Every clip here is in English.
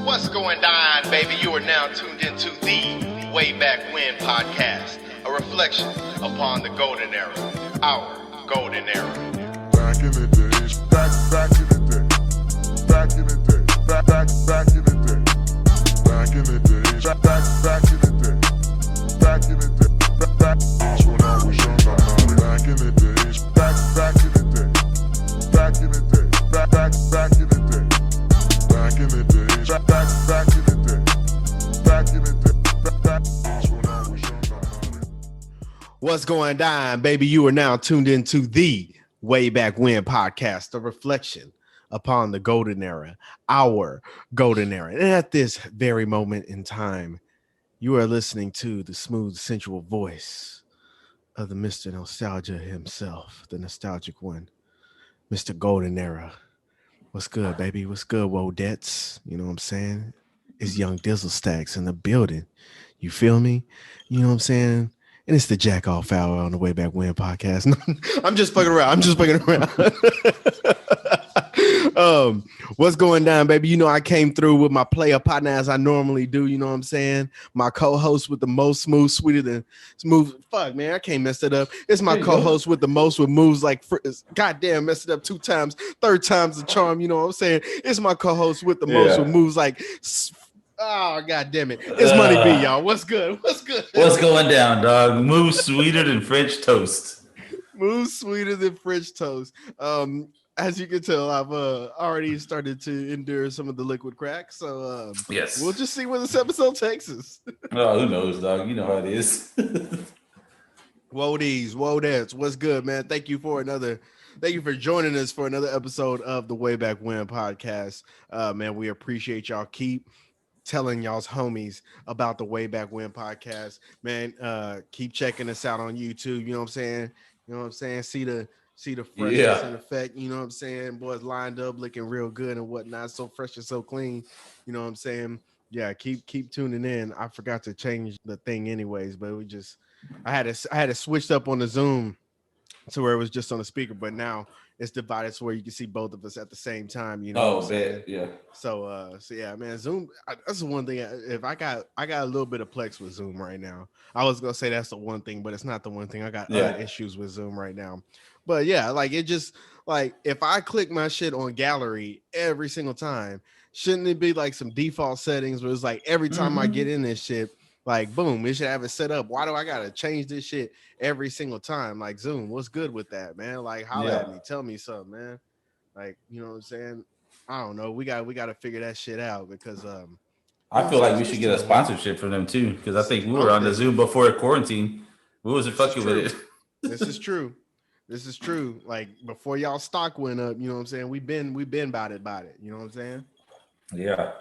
What's going Dine, baby? You are now tuned into the Way Back When podcast, a reflection upon the golden era, our golden era. Back in the days, back in the day, back in the day, back in the day, back in the days, back in the day, back in the day, that's when I was young, back in the days, back in the day, back in the day, back in the day, back in the days, back in the day, back in the day, that's when I was young. What's going Dine, baby? You are now tuned into the Way Back When podcast, a reflection upon the golden era, our golden era. And at this very moment in time, you are listening to the smooth, sensual voice of the Mr. Nostalgia himself, the nostalgic one, Mr. Golden Era. What's good, baby? What's good, Wodettes? You know what I'm saying? It's young Dizzle Stacks in the building. You feel me? You know what I'm saying? And it's the Jack Off Hour on the Way Back When podcast. I'm just fucking around. What's going down, baby? You know, I came through with my player partner as I normally do. You know what I'm saying? My co-host with the most smooth, sweeter than smooth. Fuck, man, I can't mess it up. It's my co-host with the most with moves like, goddamn, messed it up 2 times. 3rd time's the charm. You know what I'm saying? It's my co-host with the most with moves like. Oh, god damn it. It's Money B, y'all. What's good? What's going down, dog? Move sweeter than French toast. Move sweeter than French toast. As you can tell, I've already started to endure some of the liquid crack. So yes, we'll just see where this episode takes us. Oh, who knows, dog? You know how it is. Wodettes, what's good, man? Thank you for joining us for another episode of the Way Back When podcast. Man, we appreciate y'all. Keep telling y'all's homies about the Way Back When podcast, man. Keep checking us out on YouTube. You know what I'm saying? See the freshness and effect. You know what I'm saying? Boys lined up, looking real good and whatnot. So fresh and so clean. You know what I'm saying? Yeah, keep tuning in. I forgot to change the thing anyways, but I had it switched up on the Zoom to where it was just on the speaker, but now it's divided to where you can see both of us at the same time. You know? Oh, man, yeah. So yeah, man, Zoom. That's the one thing. If I got a little bit of plex with Zoom right now. I was gonna say that's the one thing, but it's not the one thing. I got other issues with Zoom right now. But yeah, like it just like if I click my shit on gallery every single time, shouldn't it be like some default settings where it's like every time I get in this shit, like boom, it should have it set up. Why do I gotta change this shit every single time? Like Zoom, what's good with that, man? Like holla at me, tell me something, man. Like, you know what I'm saying? I don't know. We got to figure that shit out because I feel like we should get a sponsorship from them too, because I think we were on the Zoom before quarantine. We wasn't fucking with it. This is true. Like before y'all stock went up, you know what I'm saying? We've been about it. You know what I'm saying? Yeah.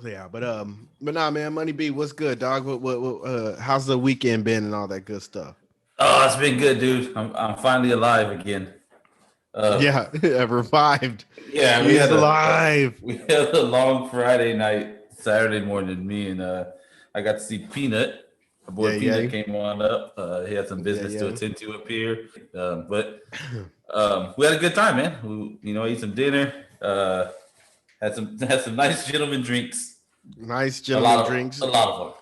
Yeah, but nah, man, Money B, what's good, dog? What how's the weekend been and all that good stuff? Oh, it's been good, dude. I'm finally alive again. Yeah, revived. Yeah, we had alive. We had a long Friday night, Saturday morning. Me and I got to see Peanut. My boy Peanut came on up. He had some business to attend to up here, but we had a good time, man. We, ate some dinner. Had some nice gentleman drinks. A lot of fun.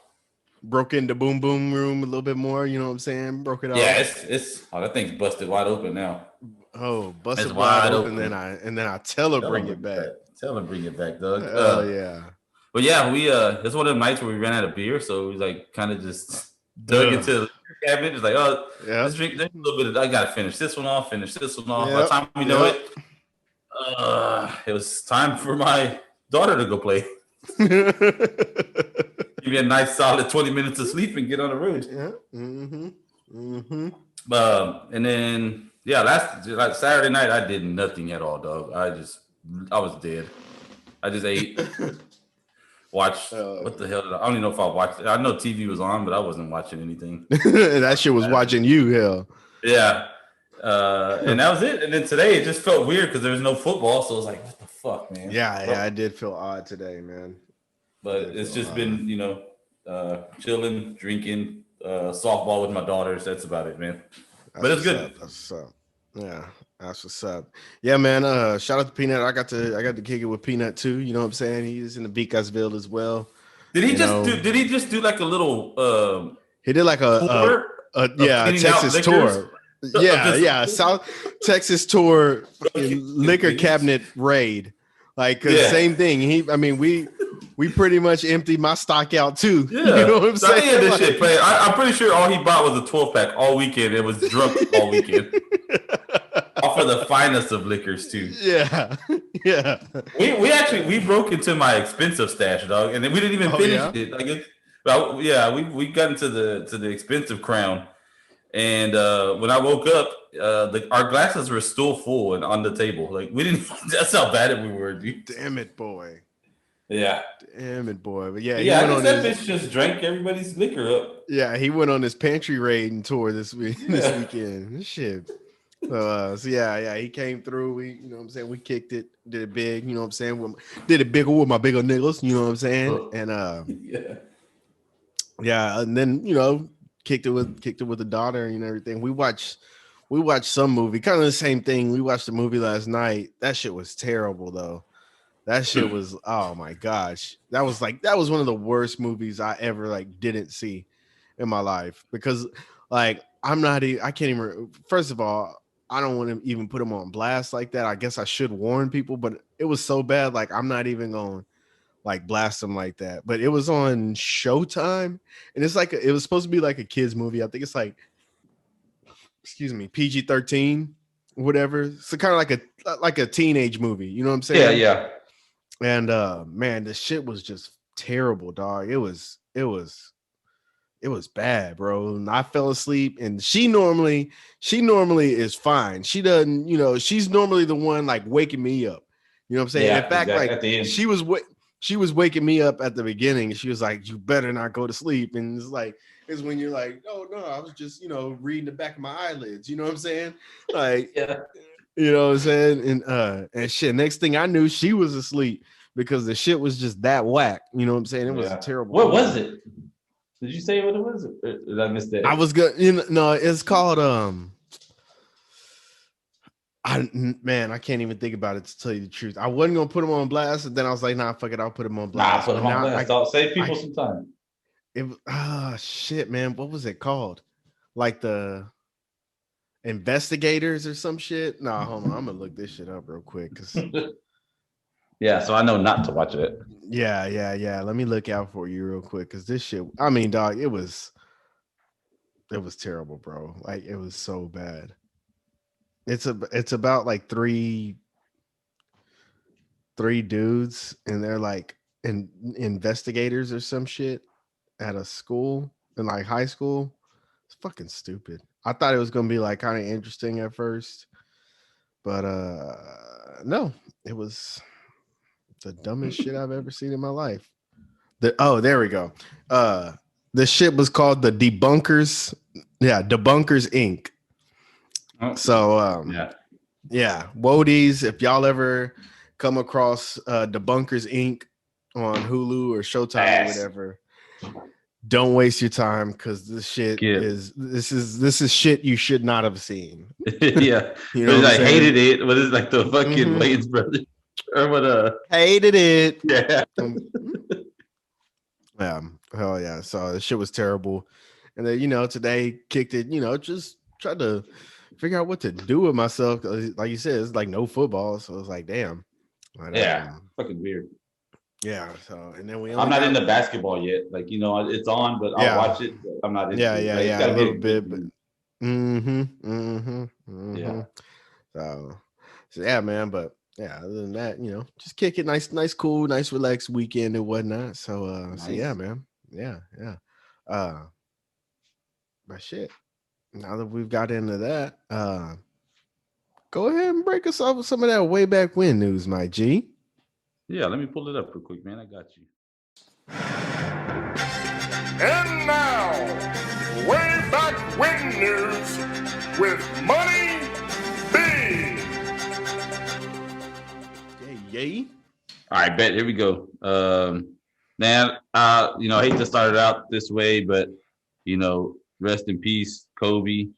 Broke into Boom Boom Room a little bit more. You know what I'm saying? Broke it off. Yeah, it's that thing's busted wide open now. Oh, busted wide open. And then I tell her bring it back. Tell her bring it back, Doug. Oh yeah. But yeah, we it's one of the nights where we ran out of beer, so we like kind of just dug into the cabinet. It's like, let's drink a little bit. I gotta finish this one off. By the time we know it, it was time for my daughter to go play. Give me a nice solid 20 minutes of sleep and get on the road. And then last Saturday night I did nothing at all, dog. I was dead. I just ate. Watched what the hell? I don't even know if I watched it. I know TV was on, but I wasn't watching anything. That shit was watching you, hell. Yeah. And that was it. And then today it just felt weird because there was no football, so I was like, what the fuck, man? Yeah, I did feel odd today, man. But it's just been, chilling, drinking, softball with my daughters. That's about it, man. But it's good. Yeah. That's what's up. Yeah, man. Shout out to Peanut. I got to kick it with Peanut too. You know what I'm saying? He's in the Beaconsville as well. Did he just do like a little he did like tour a of Texas tour. Yeah. South Texas tour liquor cabinet raid. Like same thing. We pretty much emptied my stock out too. Yeah. You know what I'm saying? He had this shit playing. I'm pretty sure all he bought was a 12-pack all weekend. It was drunk all weekend. Off of the finest of liquors too. Yeah. We broke into my expensive stash, dog, and then we didn't even finish it. Like we got into the expensive crown, and when I woke up, our glasses were still full and on the table. Like we didn't. That's how bad we were, dude. Damn it, boy. Yeah. Damn it, boy. But yeah, that bitch just drank everybody's liquor up. Yeah, he went on his pantry raiding tour this weekend. This shit. So he came through. We, you know what I'm saying, we kicked it, did it big, you know what I'm saying? Did it bigger with my bigger niggas, you know what I'm saying? And and then, you know, kicked it with the daughter and everything. We watched some movie, kind of the same thing. We watched the movie last night. That shit was terrible though. That shit was, oh my gosh. That was one of the worst movies I ever like didn't see in my life, because like I can't even, first of all, I don't want to even put them on blast like that. I guess I should warn people, but it was so bad. Like I'm not even going to like blast them like that. But it was on Showtime, and it's like it was supposed to be like a kids movie. I think it's like, PG-13, whatever. So kind of like a teenage movie. You know what I'm saying? Yeah. And man, the shit was just terrible, dog. It was bad, bro. And I fell asleep, and she normally is fine. She doesn't, you know, she's normally the one like waking me up. You know what I'm saying? Yeah, in fact, like she was waking me up at the beginning. She was like, "You better not go to sleep." And it's when you're like, "Oh no, I was just, you know, reading the back of my eyelids." You know what I'm saying? Like, you know what I'm saying? And shit. Next thing I knew, she was asleep because the shit was just that whack. You know what I'm saying? It was a terrible. What was it? Did you say what it was? Or did I miss that? I was good. You know, no, it's called I can't even think about it, to tell you the truth. I wasn't gonna put him on blast, and then I was like, nah, fuck it, I'll put him on blast. Put him on blast. I'll save people some time. Shit, man. What was it called? Like the Investigators or some shit? No, hold on. I'm gonna look this shit up real quick. Yeah, so I know not to watch it. Yeah. Let me look out for you real quick, because this shit, I mean, dog, it was terrible, bro. Like, it was so bad. It's about like three dudes, and they're like investigators or some shit at a school, in like high school. It's fucking stupid. I thought it was gonna be like kind of interesting at first, but no, it was the dumbest shit I've ever seen in my life. There we go. The shit was called the Debunkers. Yeah, Debunkers Inc. Oh. So yeah, Wodies, if y'all ever come across Debunkers Inc. on Hulu or Showtime or whatever, don't waste your time, because this shit this is shit you should not have seen. Yeah, you know, I hated it. What is like the fucking Wayne's brother or what? Hated it. Yeah. Yeah, hell yeah. So the shit was terrible, and then, you know, today kicked it. You know, just tried to figure out what to do with myself. Like you said, it's like no football, so it's like, damn. Fucking weird. Yeah. So, and then I'm not into basketball yet. Like, you know, it's on, but I'll watch it. But I'm not into it. Yeah, a little bit, but yeah. So yeah, man. But yeah, other than that, you know, just kick it, nice, cool, nice, relaxed weekend and whatnot. So, nice. So yeah, man. Yeah. But shit. Now that we've got into that, go ahead and break us off with some of that way back when news, my G. Yeah, let me pull it up real quick, man. I got you. And now, way back when news with Money B. Yay. All right, bet. Here we go. Man, you know, I hate to start it out this way, but, you know, rest in peace, Kobe.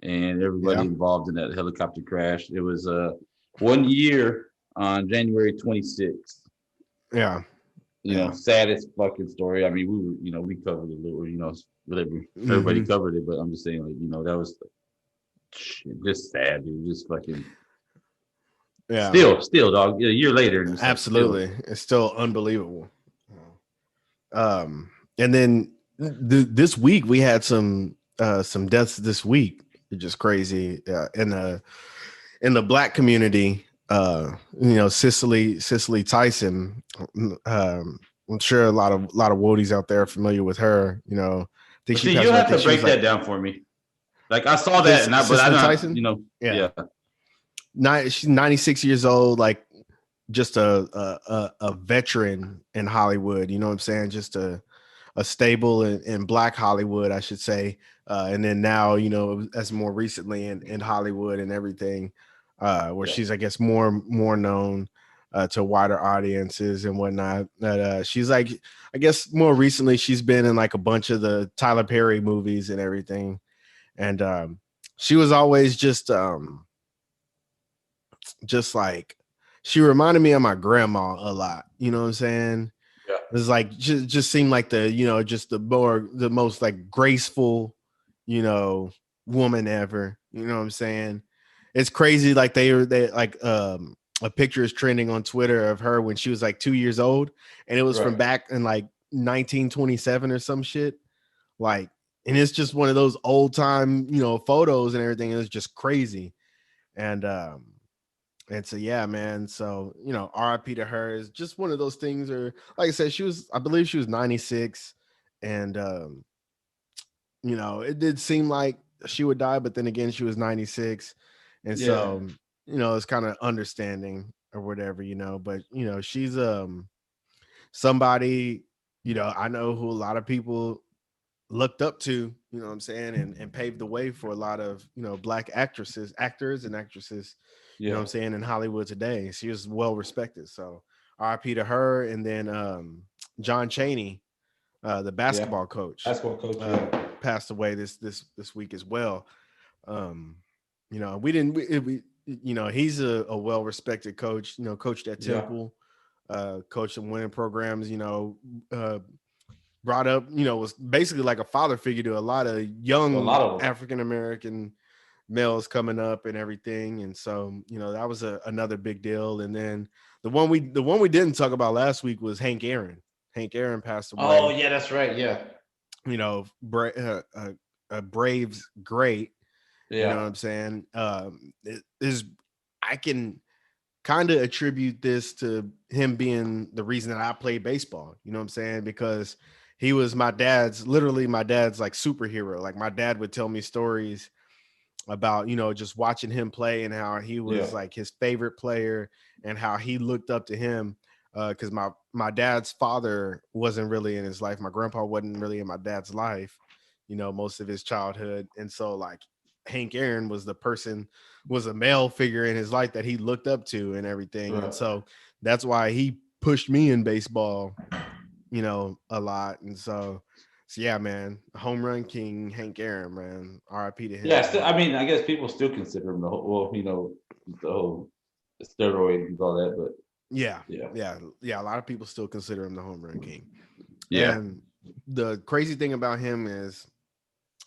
and everybody involved in that helicopter crash. It was 1 year on January 26th. Yeah. Saddest fucking story. I mean, we covered it a little, whatever. Everybody covered it, but I'm just saying, like, that was just sad, dude. Just fucking. Yeah. Still, dog. A year later. Absolutely, it's still unbelievable. And then this week we had some deaths this week. It's just crazy in the Black community. Cicely Tyson. I'm sure a lot of Woadies out there are familiar with her. I think you have to break that down for me. Like I saw that, but I don't. Tyson? Yeah. She's 96 years old. Like just a veteran in Hollywood. You know what I'm saying? Just a stable in Black Hollywood, I should say. And then now, as more recently in Hollywood and everything, where she's, I guess, more known to wider audiences and whatnot. That she's like, I guess more recently she's been in like a bunch of the Tyler Perry movies and everything. And she was always just like, she reminded me of my grandma a lot. You know what I'm saying? Yeah. It was like just seemed like just the most like graceful, woman ever. You know what I'm saying? It's crazy. Like they like a picture is trending on Twitter of her when she was like 2 years old, and it was from back in like 1927 or some shit. Like, and it's just one of those old time, photos and everything. It was just crazy. And so, yeah, man. So, RIP to her is just one of those things. Or like I said, I believe she was 96, and it did seem like she would die, but then again, she was 96, and so it's kind of understanding or whatever, but she's somebody I know who a lot of people looked up to, you know what I'm saying, and paved the way for a lot of Black actors and actresses, you know what I'm saying, in Hollywood today. She was well respected. So RIP to her. And then John Chaney, the basketball coach, passed away this week as well. He's a well respected coach, coached at Temple, coached some winning programs, brought up, was basically like a father figure to a lot of young African American males coming up and everything. And so, that was another big deal. And then the one we didn't talk about last week was Hank Aaron. Hank Aaron passed away. Oh yeah, that's right. Yeah. Braves great. Yeah. You know what I'm saying? I can kind of attribute this to him being the reason that I played baseball. You know what I'm saying? Because he was literally my dad's like superhero. Like my dad would tell me stories about, just watching him play and how he was like his favorite player and how he looked up to him. Because my dad's father wasn't really in his life. My grandpa wasn't really in my dad's life, most of his childhood. And so like Hank Aaron was a male figure in his life that he looked up to and everything. Right. And so that's why he pushed me in baseball, a lot. And so yeah, man, home run king, Hank Aaron, man, RIP to him. Yeah, I mean, I guess people still consider him the whole steroid and all that, but yeah, a lot of people still consider him the home run king. Yeah. And the crazy thing about him is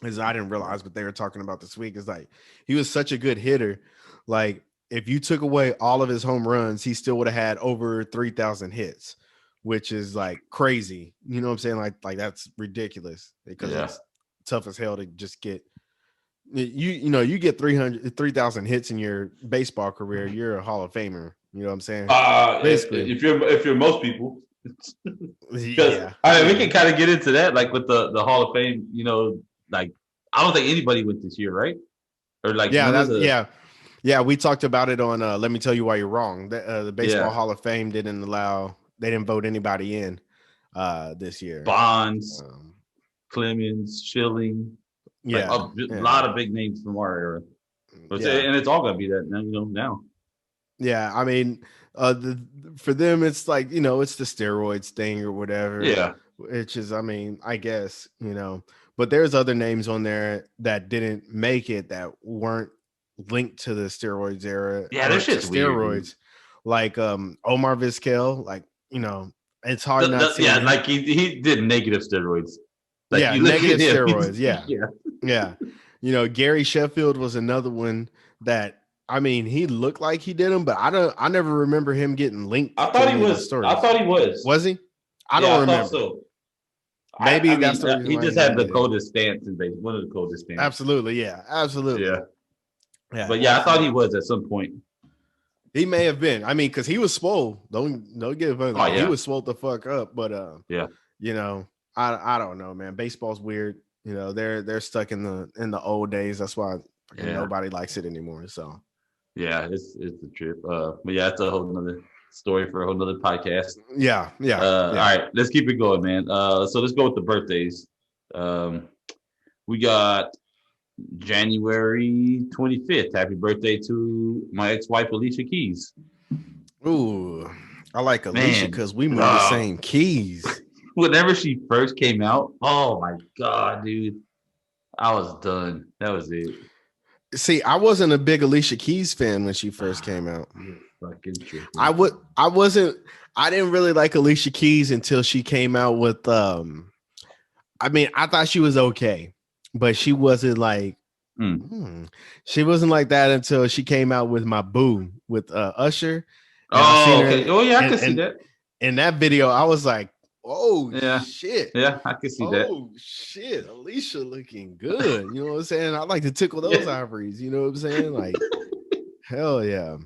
I didn't realize what they were talking about this week is like he was such a good hitter. Like if you took away all of his home runs, he still would have had over 3,000 hits, which is like crazy. You know what I'm saying? Like that's ridiculous because it's tough as hell to just get you get 3,000 hits in your baseball career. You're a Hall of Famer. You know what I'm saying? Basically, if you're most people, yeah. I mean, we can kind of get into that, like with the Hall of Fame. Like I don't think anybody went this year, right? Or like yeah. We talked about it on Let Me Tell You Why You're Wrong. The Baseball Hall of Fame they didn't vote anybody in this year. Bonds, Clemens, Schilling, a lot of big names from our era. But and it's all gonna be that now. Yeah, I mean, for them, it's like it's the steroids thing or whatever. Yeah, which is, I mean, I guess but there's other names on there that didn't make it that weren't linked to the steroids era. Yeah, that shit's steroids. weird, like Omar Vizquel, like, you know, it's hard not seeing him. like he did negative steroids. Like, yeah, you look negative at him, steroids. Yeah. yeah. You know, Gary Sheffield was another one that, I mean, he looked like he did them, but I never remember him getting linked. I thought he was. Was he? I don't remember. Thought so. Maybe that's the reason he why just had the coldest stance in baseball. One of the coldest stance. Absolutely, yeah, absolutely, yeah. But yeah, I thought he was at some point. He may have been. I mean, because he was swole. Don't give him. He was swole the fuck up. But yeah, you know, I don't know, man. Baseball's weird. You know, they're stuck in the old days. That's why nobody likes it anymore. So yeah, it's a trip. But yeah, it's a whole nother story for a whole nother podcast. Yeah. All right, let's keep it going, man. So let's go with the birthdays. We got January 25th. Happy birthday to my ex-wife Alicia Keys. Ooh, I like Alicia because we moved the same keys. Whenever she first came out, oh my god, dude, I was done. That was it. See, I wasn't a big Alicia Keys fan when she first came out. Fucking true. I didn't really like Alicia Keys until she came out with I mean, I thought she was okay, but she wasn't like she wasn't like that until she came out with My Boo with Usher. Oh, okay. Oh yeah, I can see that. In that video, I was like, oh yeah, shit. Yeah, I can see that. Oh shit, Alicia looking good. You know what I'm saying? I like to tickle those ivories. You know what I'm saying? Like, hell yeah.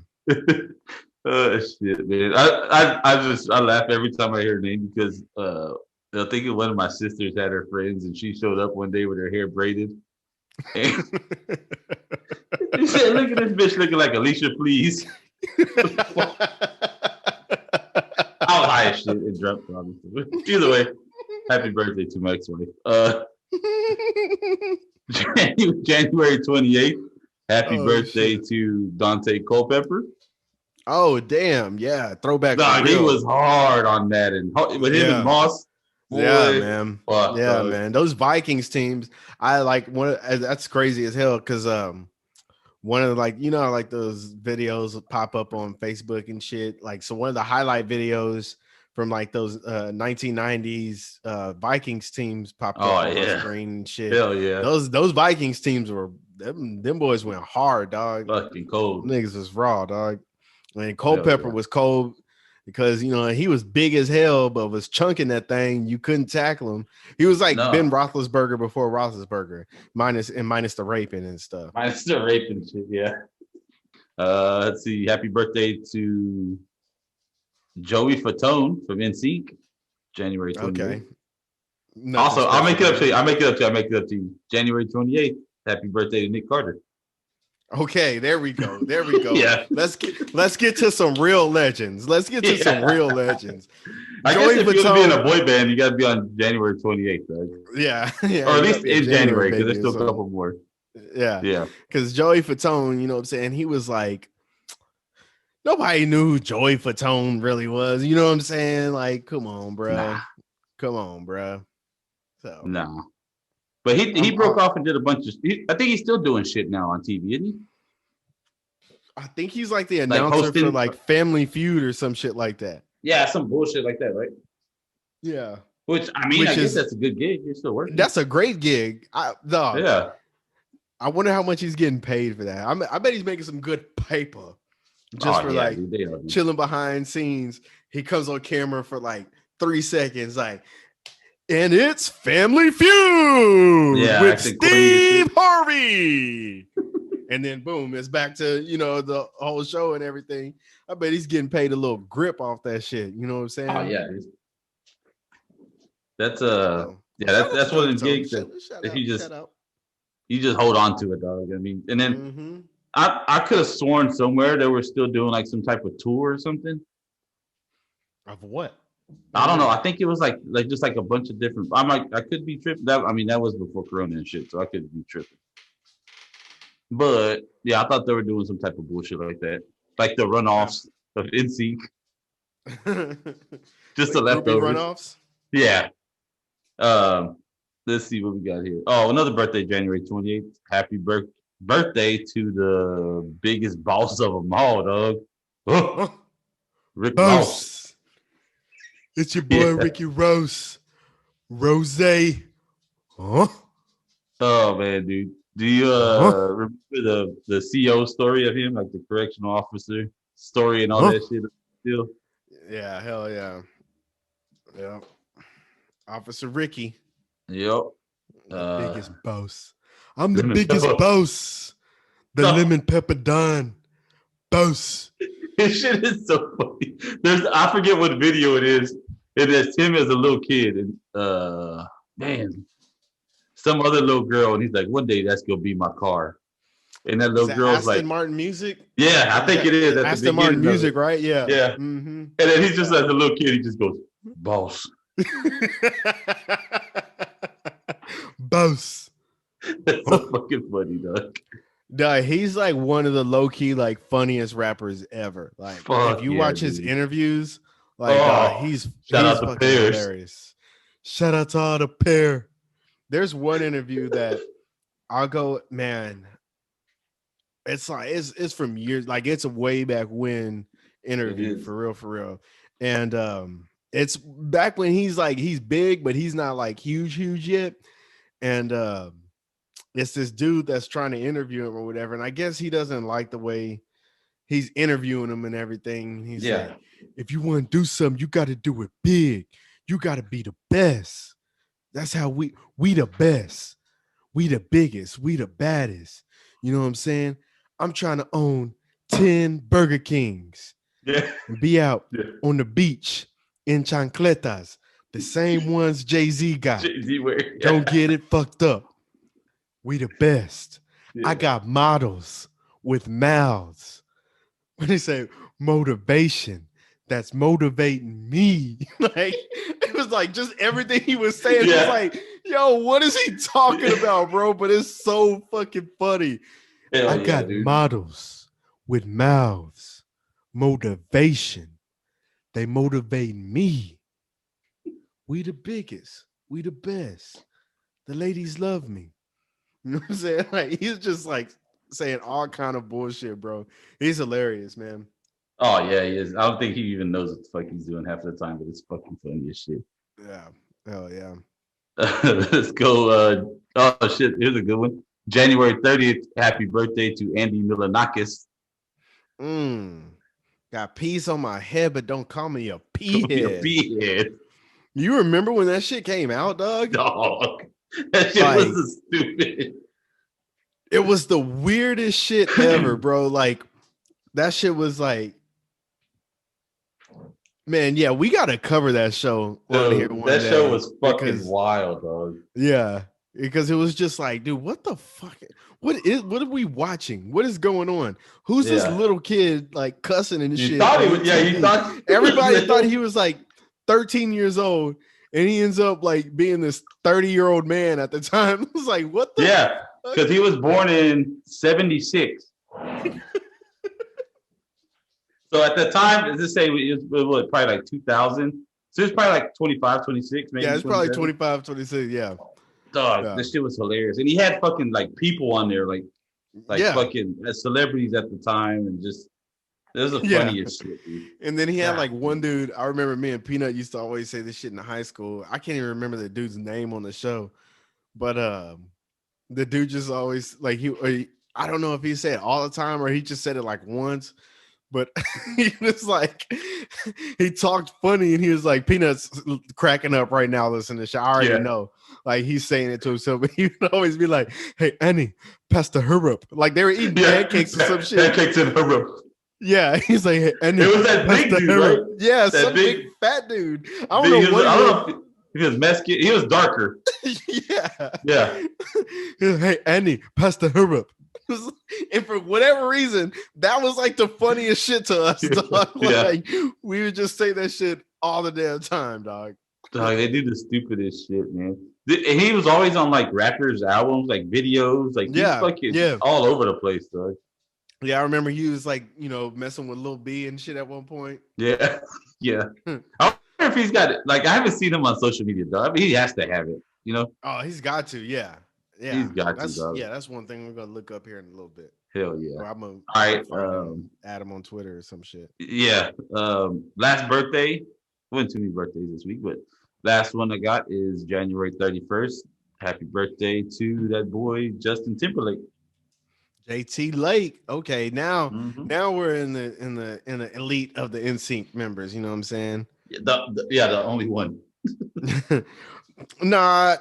Oh shit, man! I laugh every time I hear her name because I think one of my sisters had her friends and she showed up one day with her hair braided. And she said, "Look at this bitch looking like Alicia, please." I was high as shit and drunk, obviously. Either way, happy birthday to my ex-wife. January 28th. Happy birthday to Dante Culpepper. Oh damn! Yeah, throwback. Nah, he was hard on that, and with him and Moss. Boy, man. Man. Those Vikings teams, I like one. That's crazy as hell because one of the, like, you know, like those videos pop up on Facebook and shit. Like, so one of the highlight videos from like those 1990s Vikings teams popped up on the screen and shit. Hell yeah! Those Vikings teams were them boys went hard, dog. Fucking cold. Niggas was raw, dog. And Culpepper was cold because, you know, he was big as hell, but was chunking that thing. You couldn't tackle him. He was like Ben Roethlisberger before Roethlisberger, minus the raping and stuff. Minus the raping shit, yeah. Let's see. Happy birthday to Joey Fatone from NSYNC, January 28th. Okay. Also, I'll make it up to you. January 28th. Happy birthday to Nick Carter. Okay, there we go. Yeah. Let's get to some real legends. Let's get to some real legends. I guess if you want to be in a boy band, you got to be on January 28th, right? Yeah. Or at least in January, because there's still a couple more. Yeah. Because Joey Fatone, you know what I'm saying? He was like, nobody knew who Joey Fatone really was. You know what I'm saying? Like, come on, bro. So no. But he broke off and did a bunch of. I think he's still doing shit now on TV, isn't he? I think he's like the announcer for like Family Feud or some shit like that. Yeah, some bullshit like that, right? Yeah. Which I guess that's a good gig. You're still working. That's a great gig. Yeah. I wonder how much he's getting paid for that. I bet he's making some good paper just for chilling behind scenes. He comes on camera for like 3 seconds, like. And it's Family Feud with Steve Harvey. And then boom, it's back to, you know, the whole show and everything. I bet he's getting paid a little grip off that shit. You know what I'm saying? Oh yeah. That's that's one of the gigs that you just hold on to it, dog. I mean, and then I could have sworn somewhere they were still doing like some type of tour or something. Of what? I don't know. I think it was like just like a bunch of different. I could be tripping. That was before Corona and shit, so I could be tripping. But yeah, I thought they were doing some type of bullshit like that, like the runoffs of NSYNC. Just the leftovers. Runoffs. Yeah. Let's see what we got here. Oh, another birthday, January 28th. Happy birthday to the biggest boss of them all, dog. Oh, Rick Ross. It's your boy Ricky Rose. Rose. Huh? Oh man, dude. Do you remember the CEO story of him, like the correctional officer story and all that shit? Still? Yeah, hell yeah. Yeah. Officer Ricky. Yep. The biggest boss. I'm the biggest boss. The lemon pepper Don boss. This shit is so funny. I forget what video it is. It is him as a little kid and man, some other little girl, and he's like, one day that's gonna be my car. And that little girl's Aston like, Martin music. Yeah, I think it is. Aston Martin music, right? Yeah. Yeah. Mm-hmm. And then he's just as a little kid, he just goes, boss. Boss. That's so fucking funny, dog. Duh, he's like one of the low key, like funniest rappers ever. Like, if you watch his interviews, like, he's fucking hilarious. Shout out to all the pair. There's one interview that I'll go, man. It's like it's from years, like it's a way back when interview for real. And it's back when he's big, but he's not like huge yet. And it's this dude that's trying to interview him or whatever. And I guess he doesn't like the way he's interviewing him and everything. He's like, if you want to do something, you got to do it big. You got to be the best. That's how we the best. We the biggest. We the baddest. You know what I'm saying? I'm trying to own 10 Burger Kings. Yeah. And be out on the beach in chancletas. The same ones Jay-Z got. Jay-Z wear. Don't get it fucked up. We the best. Yeah. I got models with mouths. When they say motivation, that's motivating me. Like, it was like just everything he was saying. Yeah. It was like, yo, what is he talking about, bro? But it's so fucking funny. Hell I got models with mouths. Motivation. They motivate me. We the biggest. We the best. The ladies love me. You know what I'm saying? Like, he's just like saying all kind of bullshit, bro. He's hilarious, man. Oh yeah, he is. I don't think he even knows what the fuck he's doing half the time, but it's fucking funny as shit. Yeah. Hell yeah. Let's go. Oh shit, here's a good one. January 30th, happy birthday to Andy Milonakis. Got peas on my head, but don't call me a pea head. Head. You remember when that shit came out, dog? Dog. That shit was stupid. It was the weirdest shit ever, bro. Like, that shit was like, man, yeah, we got to cover that show. Dude, that show was fucking wild, dog. Yeah, because it was just like, dude, what the fuck? What are we watching? What is going on? Who's this little kid like cussing and shit? Thought he was, you thought everybody thought he was like 13 years old, and he ends up like being this 30-year-old man at the time. It was like, what the? Yeah, because he was born in 76. So at the time, let's just say it was probably like 2000. So it's probably like 25, 26, maybe. Yeah, it's probably 25, 26, yeah. Dog, this shit was hilarious. And he had fucking like people on there, like fucking celebrities at the time, and just it was the funniest shit, dude. And then he had like one dude. I remember me and Peanut used to always say this shit in high school. I can't even remember the dude's name on the show, but the dude just always like I don't know if he said it all the time or he just said it like once. But he was like, he talked funny and he was like, Peanut's cracking up right now listening to shit. I already know. Like, he's saying it to himself, but he would always be like, hey, Annie, pass the syrup. Like, they were eating pancakes or some shit. Pancakes and syrup. Yeah, he's like, hey, Annie, it was that big dude, right? Yeah, that some big fat dude. I don't know if he was Mexican. He was darker. Yeah. Hey, Annie, pass the syrup. And for whatever reason, that was like the funniest shit to us, dog. Like, we would just say that shit all the damn time, dog. Dog, they do the stupidest shit, man. He was always on like rappers' albums, like videos, like fucking all over the place, dog. Yeah, I remember he was like, messing with Lil B and shit at one point. Yeah. I wonder if he's got it. Like, I haven't seen him on social media, dog. I mean, he has to have it. You know? Oh, he's got to. Yeah. He's got to, That's dog. that's one thing we're gonna look up here in a little bit. Hell yeah. Or I'm gonna All right. find him, add him on Twitter or some shit. Yeah. Last birthday. Went too many birthdays this week, but last one I got is January 31st. Happy birthday to that boy Justin Timberlake. JT Lake. Okay, now Mhm. now we're in the elite of the NSYNC members. You know what I'm saying? The only one. Nah.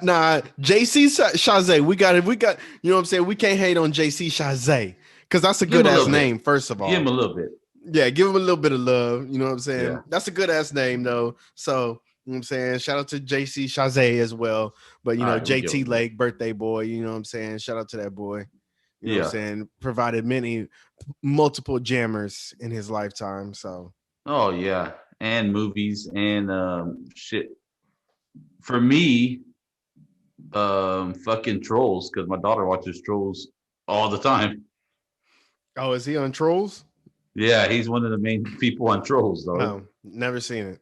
JC Chazé. We got. You know what I'm saying? We can't hate on JC Chazé because that's a Give him good a ass little bit. name. First of all, Give him a little bit. yeah, give him a little bit of love. You know what I'm saying? Yeah. That's a good ass name though. So you know what I'm saying? Shout out to JC Chazé as well. But you know, All right, we JT go. Lake, birthday boy. You know what I'm saying? Shout out to that boy. You know what I'm Yeah. saying? Provided multiple jammers in his lifetime. So Oh yeah. And movies and shit. For me, fucking Trolls, because my daughter watches Trolls all the time. oh, is he on Trolls? Yeah, he's one of the main people on Trolls, though. No, never seen it.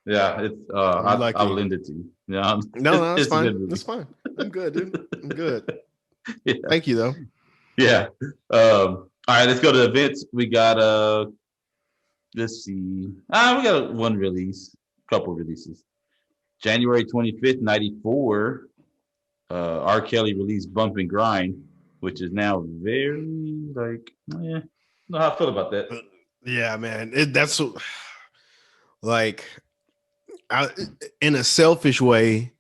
Yeah, it's I'll lend it to you. Yeah, No, that's it's a good fine. movie. That's fine. I'm good, dude. I'm good. Yeah. Thank you though. Yeah. All right, let's go to events. We got let's see. We got one release, couple releases. January 25th, 94. R. Kelly released Bump and Grind, which is now very like, yeah, I don't know how I feel about that. Yeah, man. That's like in a selfish way,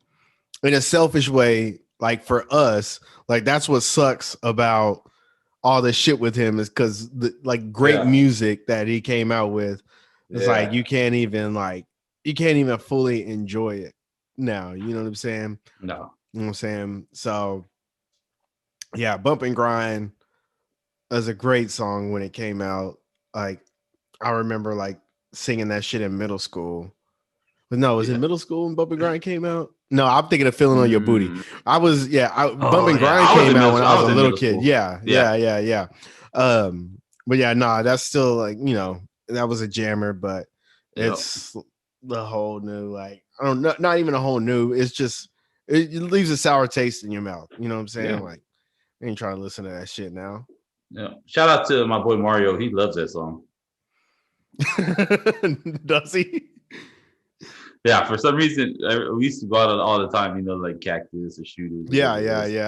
like for us, like that's what sucks about all this shit with him is because the like great music that he came out with, it's like you can't even fully enjoy it now. You know what I'm saying? No. You know what I'm saying? So yeah, Bump and Grind is a great song when it came out. Like I remember like singing that shit in middle school. But no, was it middle school when Bump and Grind came out? No, I'm thinking of Feeling on Your Booty. Bump and Grind came out when I was a little kid. Yeah. But yeah, nah, that's still like, you know, that was a jammer, but it's the whole new, like, I don't know, not even a whole new. It's just it leaves a sour taste in your mouth. You know what I'm saying? Yeah. Like, I ain't trying to listen to that shit now. Yeah. Shout out to my boy Mario. He loves that song. Does he? Yeah, for some reason we used to go out all the time, you know, like Cactus or Shooters. Yeah.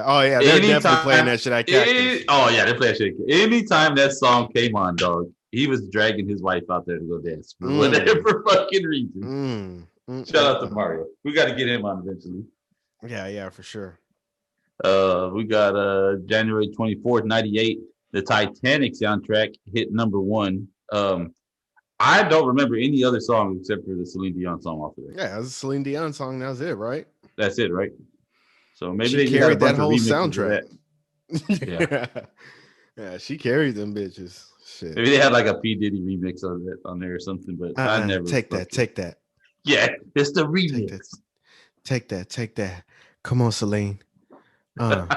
Oh yeah, they're definitely playing that shit at Cactus. They play that shit. Anytime that song came on, dog, he was dragging his wife out there to go dance for whatever fucking reason. Shout out to Mario. We got to get him on eventually. Yeah, for sure. We got January 24th, 98. The Titanic soundtrack hit #1. I don't remember any other song except for the Celine Dion song off of there. Yeah, it was a Celine Dion song. That was it, right? That's it, right? So maybe she they carried got a bunch that whole of remixes soundtrack. Yeah, she carried them bitches. Shit. Maybe they had like a P Diddy remix of it on there or something, but I never take that. Yeah, it's the remix. Take that. Come on, Celine. And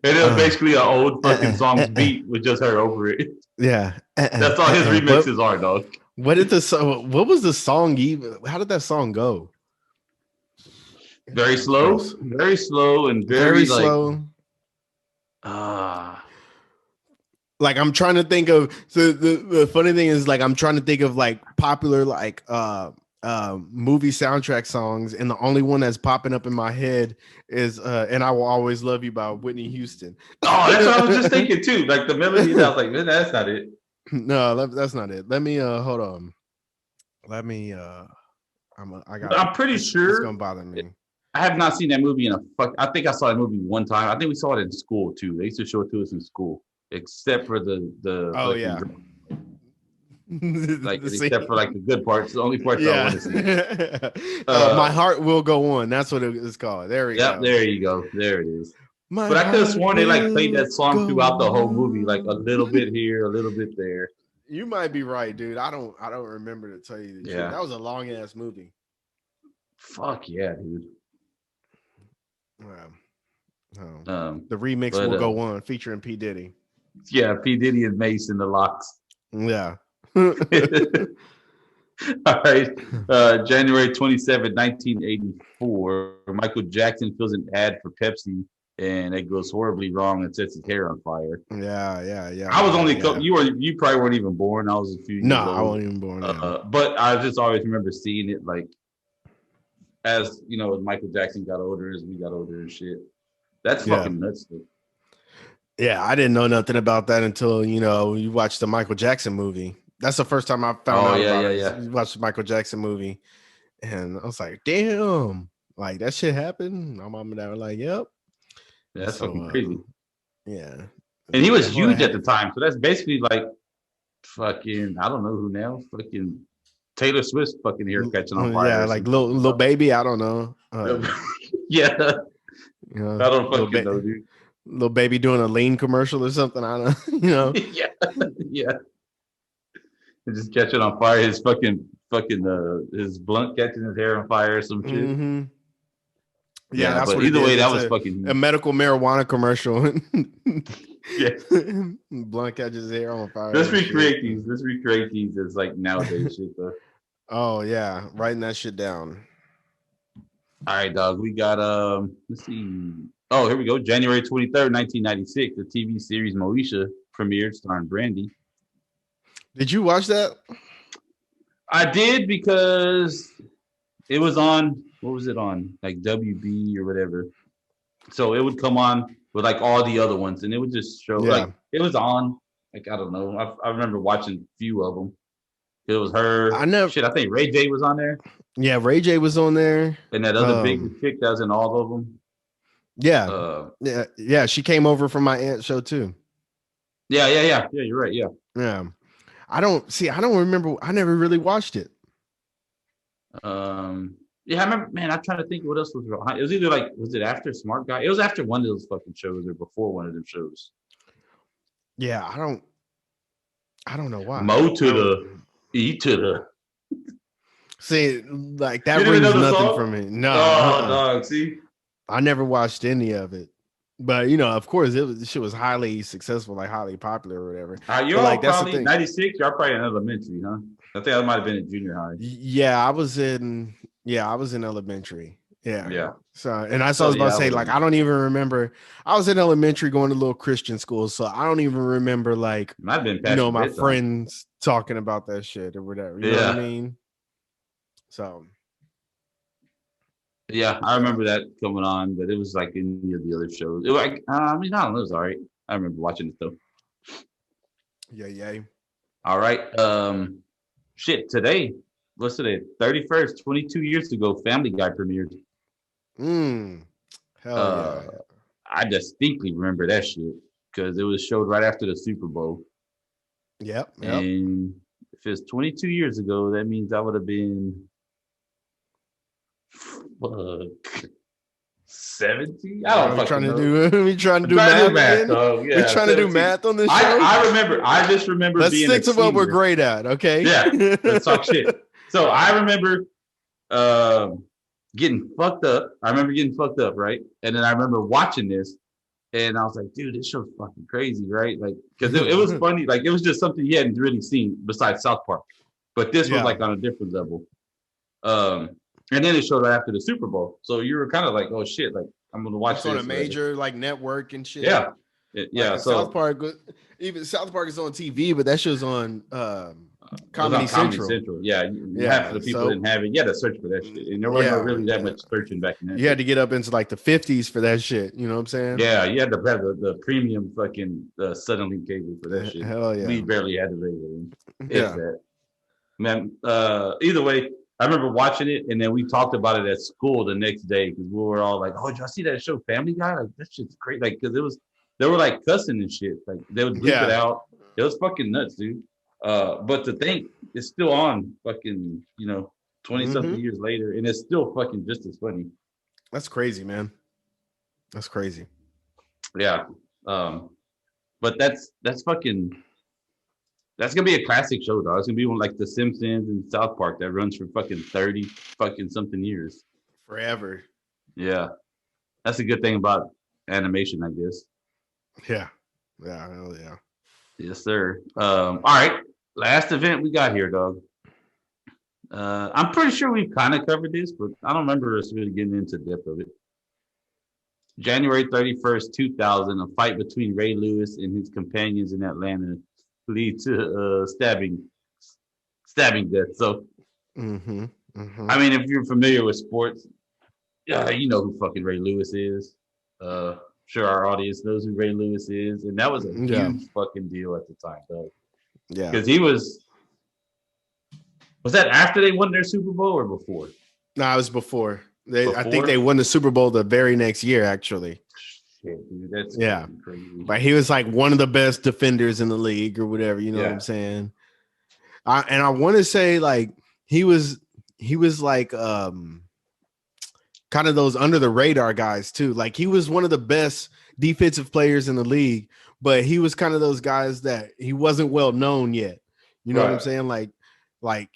it was basically an old fucking song's beat with just her over it. Yeah, that's all his remixes are, dog. What was the song even? How did that song go? Very slow, and very slow. Like I'm trying to think of the funny thing is like I'm trying to think of like popular like movie soundtrack songs, and the only one that's popping up in my head is "And I Will Always Love You" by Whitney Houston. Oh, that's what I was just thinking too. Like the melody, I was like, man, that's not it. No, that's not it. Let me hold on. Let me I'm pretty sure it's gonna bother me. I have not seen that movie I think I saw that movie one time. I think we saw it in school too. They used to show it to us in school, except for the like except for like the good parts, the only parts I want to see. My Heart Will Go On. That's what it is called. There we go. There you go. There it is. But I could have sworn they like played that song throughout the whole movie, like a little bit here, a little bit there. You might be right, dude. I don't remember to tell you the truth. That was a long ass movie. Fuck yeah, dude. The remix will go on featuring P. Diddy. Yeah, P. Diddy and Mace and the Locks. Yeah. All right. January 27, 1984. Michael Jackson fills an ad for Pepsi, and it goes horribly wrong and sets his hair on fire. Yeah. I was only you probably weren't even born. I was a few No, years old. I wasn't even born. But I just always remember seeing it like as as Michael Jackson got older, as we got older and shit. That's fucking nuts. Dude. Yeah, I didn't know nothing about that until you watched the Michael Jackson movie. That's the first time I found out about it. Yeah. Watched the Michael Jackson movie, and I was like, "Damn!" Like that shit happened. My mom and dad were like, "Yep." Yeah, that's fucking crazy. Yeah, and he was huge at the time, so that's basically like fucking I don't know who now, fucking Taylor Swift's fucking hair catching on fire. Yeah, like little baby. I don't know. Yeah, I don't fucking know, dude. Little baby doing a lean commercial or something. I don't know. yeah. And just catching on fire. His fucking his blunt catching his hair on fire or some shit. Mm-hmm. Yeah, that's but what either way, that was fucking a medical marijuana commercial. Yeah, blunt catches his hair on fire. Let's recreate these as like nowadays shit though. Oh yeah, writing that shit down. All right, dog. We got let's see. Oh, here we go. January 23rd, 1996. The TV series Moesha premiered, starring Brandy. Did you watch that? I did because it was on. What was it on? Like WB or whatever. So it would come on with like all the other ones, and it would just show like it was on. Like I don't know. I remember watching a few of them. It was her. I think Ray J was on there. Yeah, Ray J was on there, and that other big chick that was in all of them. Yeah, yeah. She came over from my aunt's show too. Yeah. You're right. Yeah. I don't remember. I never really watched it. Yeah, I remember. Man, I'm trying to think what else was wrong. It was either like, was it after Smart Guy? It was after one of those fucking shows or before one of them shows. Yeah, I don't know why. Mo to the E to the. See, like that rings nothing for me. No, dog. See, I never watched any of it. But of course, shit was highly successful, like highly popular or whatever. You're like probably 96. You're probably in elementary, huh? I think I might have been in junior high. Yeah, I was in elementary. Yeah. So, and I was about to say, like, I don't even remember. I was in elementary going to little Christian schools, so I don't even remember like might have been my friends talking about that shit or whatever. You know what I mean? So. Yeah, I remember that coming on, but it was like in the other shows. It was like, I don't know, it was all right. I remember watching it though. Yeah. All right. Shit, today, what's today? 31st, 22 years ago, Family Guy premiered. Hell yeah. I distinctly remember that shit because it was showed right after the Super Bowl. Yep. And if it's 22 years ago, that means I would have been 70? I don't know. We trying to do math. We're trying to do math on this show. I just remember let's being stick to what we're great at, okay? Yeah, let's talk shit. So I remember getting fucked up. Right? And then I remember watching this, and I was like, dude, this show's fucking crazy, right? Like, because it was funny. Like, it was just something you hadn't really seen besides South Park. But this was like on a different level. And then it showed right after the Super Bowl. So you were kind of like, oh shit, like I'm gonna watch this on a major like network and shit. Yeah. So South Park is on TV, but that show's on Comedy Central. Yeah. Half of the people didn't have it. You had to search for that shit. And there wasn't really that much searching back in that. You had to get up into like the 50s for that shit. You know what I'm saying? Yeah, you had to have the premium fucking Suddenlink cable for that shit. Hell yeah. We barely had the radio. That. Man, either way, I remember watching it, and then we talked about it at school the next day because we were all like, "Oh, did y'all see that show, Family Guy? Like, that shit's great!" Like, because they were like cussing and shit. Like, they would bleep it out. It was fucking nuts, dude. But to think it's still on, fucking, 20 something years later, and it's still fucking just as funny. That's crazy, man. That's crazy. Yeah. But that's fucking. That's gonna be a classic show, dog. It's gonna be one like The Simpsons and South Park that runs for fucking 30 fucking something years. Forever. Yeah. That's a good thing about animation, I guess. Yeah. Yeah, hell yeah. Yes, sir. All right. Last event we got here, dog. I'm pretty sure we've kind of covered this, but I don't remember us really getting into depth of it. January 31st, 2000, a fight between Ray Lewis and his companions in Atlanta lead to stabbing death. So, I mean, if you're familiar with sports, yeah, you know who fucking Ray Lewis is. Sure, our audience knows who Ray Lewis is, and that was a huge fucking deal at the time, though. Yeah, because he was that after they won their Super Bowl or before? No, it was before. I think they won the Super Bowl the very next year, actually. Shit, dude, that's crazy. But he was like one of the best defenders in the league or whatever, you know what I'm saying? I want to say like he was like kind of those under the radar guys too. Like he was one of the best defensive players in the league, but he was kind of those guys that he wasn't well known yet. You know what I'm saying? Like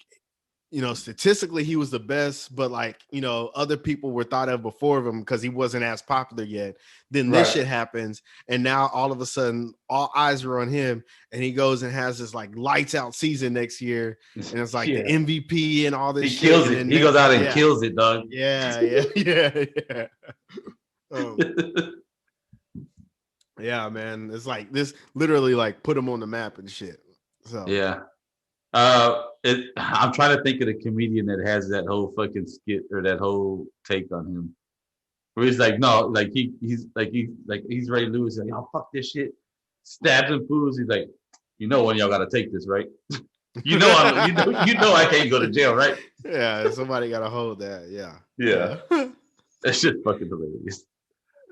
you know, statistically he was the best, but like, you know, other people were thought of before of him because he wasn't as popular yet. Then this shit happens, and now all of a sudden all eyes are on him, and he goes and has this like lights out season next year, and it's like the MVP and all this shit. He kills it. He goes out and kills it, dog. Yeah. Yeah, man. It's like this literally like put him on the map and shit. So yeah. I'm trying to think of the comedian that has that whole fucking skit or that whole take on him, where he's like, no, like he's Ray Lewis, like, oh fuck this shit, stabs and fools. He's like, you know when y'all gotta take this, right? you know I can't go to jail, right? Yeah, somebody gotta hold that. Yeah. That shit fucking hilarious.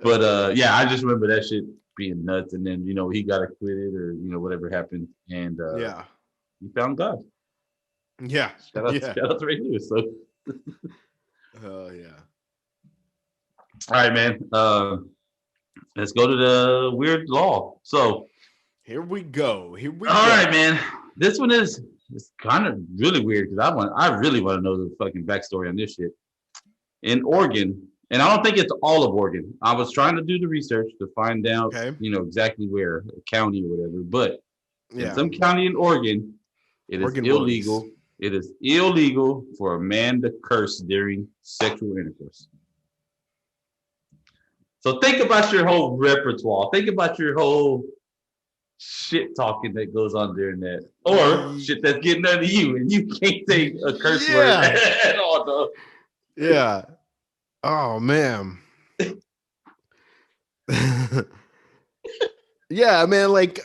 But yeah, I just remember that shit being nuts, and then you know he got acquitted or you know whatever happened, and he found God. Yeah. Shout out to Ray Lewis. So. Oh yeah. All right, man. Let's go to the weird law. So here we go. All right, man. This one it's kind of really weird because I really want to know the fucking backstory on this shit. In Oregon, and I don't think it's all of Oregon. I was trying to do the research to find out, you know, exactly where, county or whatever. But in some county in Oregon, it is illegal. It is illegal for a man to curse during sexual intercourse. So think about your whole repertoire. Think about your whole shit talking that goes on during that, or shit that's getting under you, and you can't say a curse word at all, though. Yeah. Oh man. Yeah, man. Like,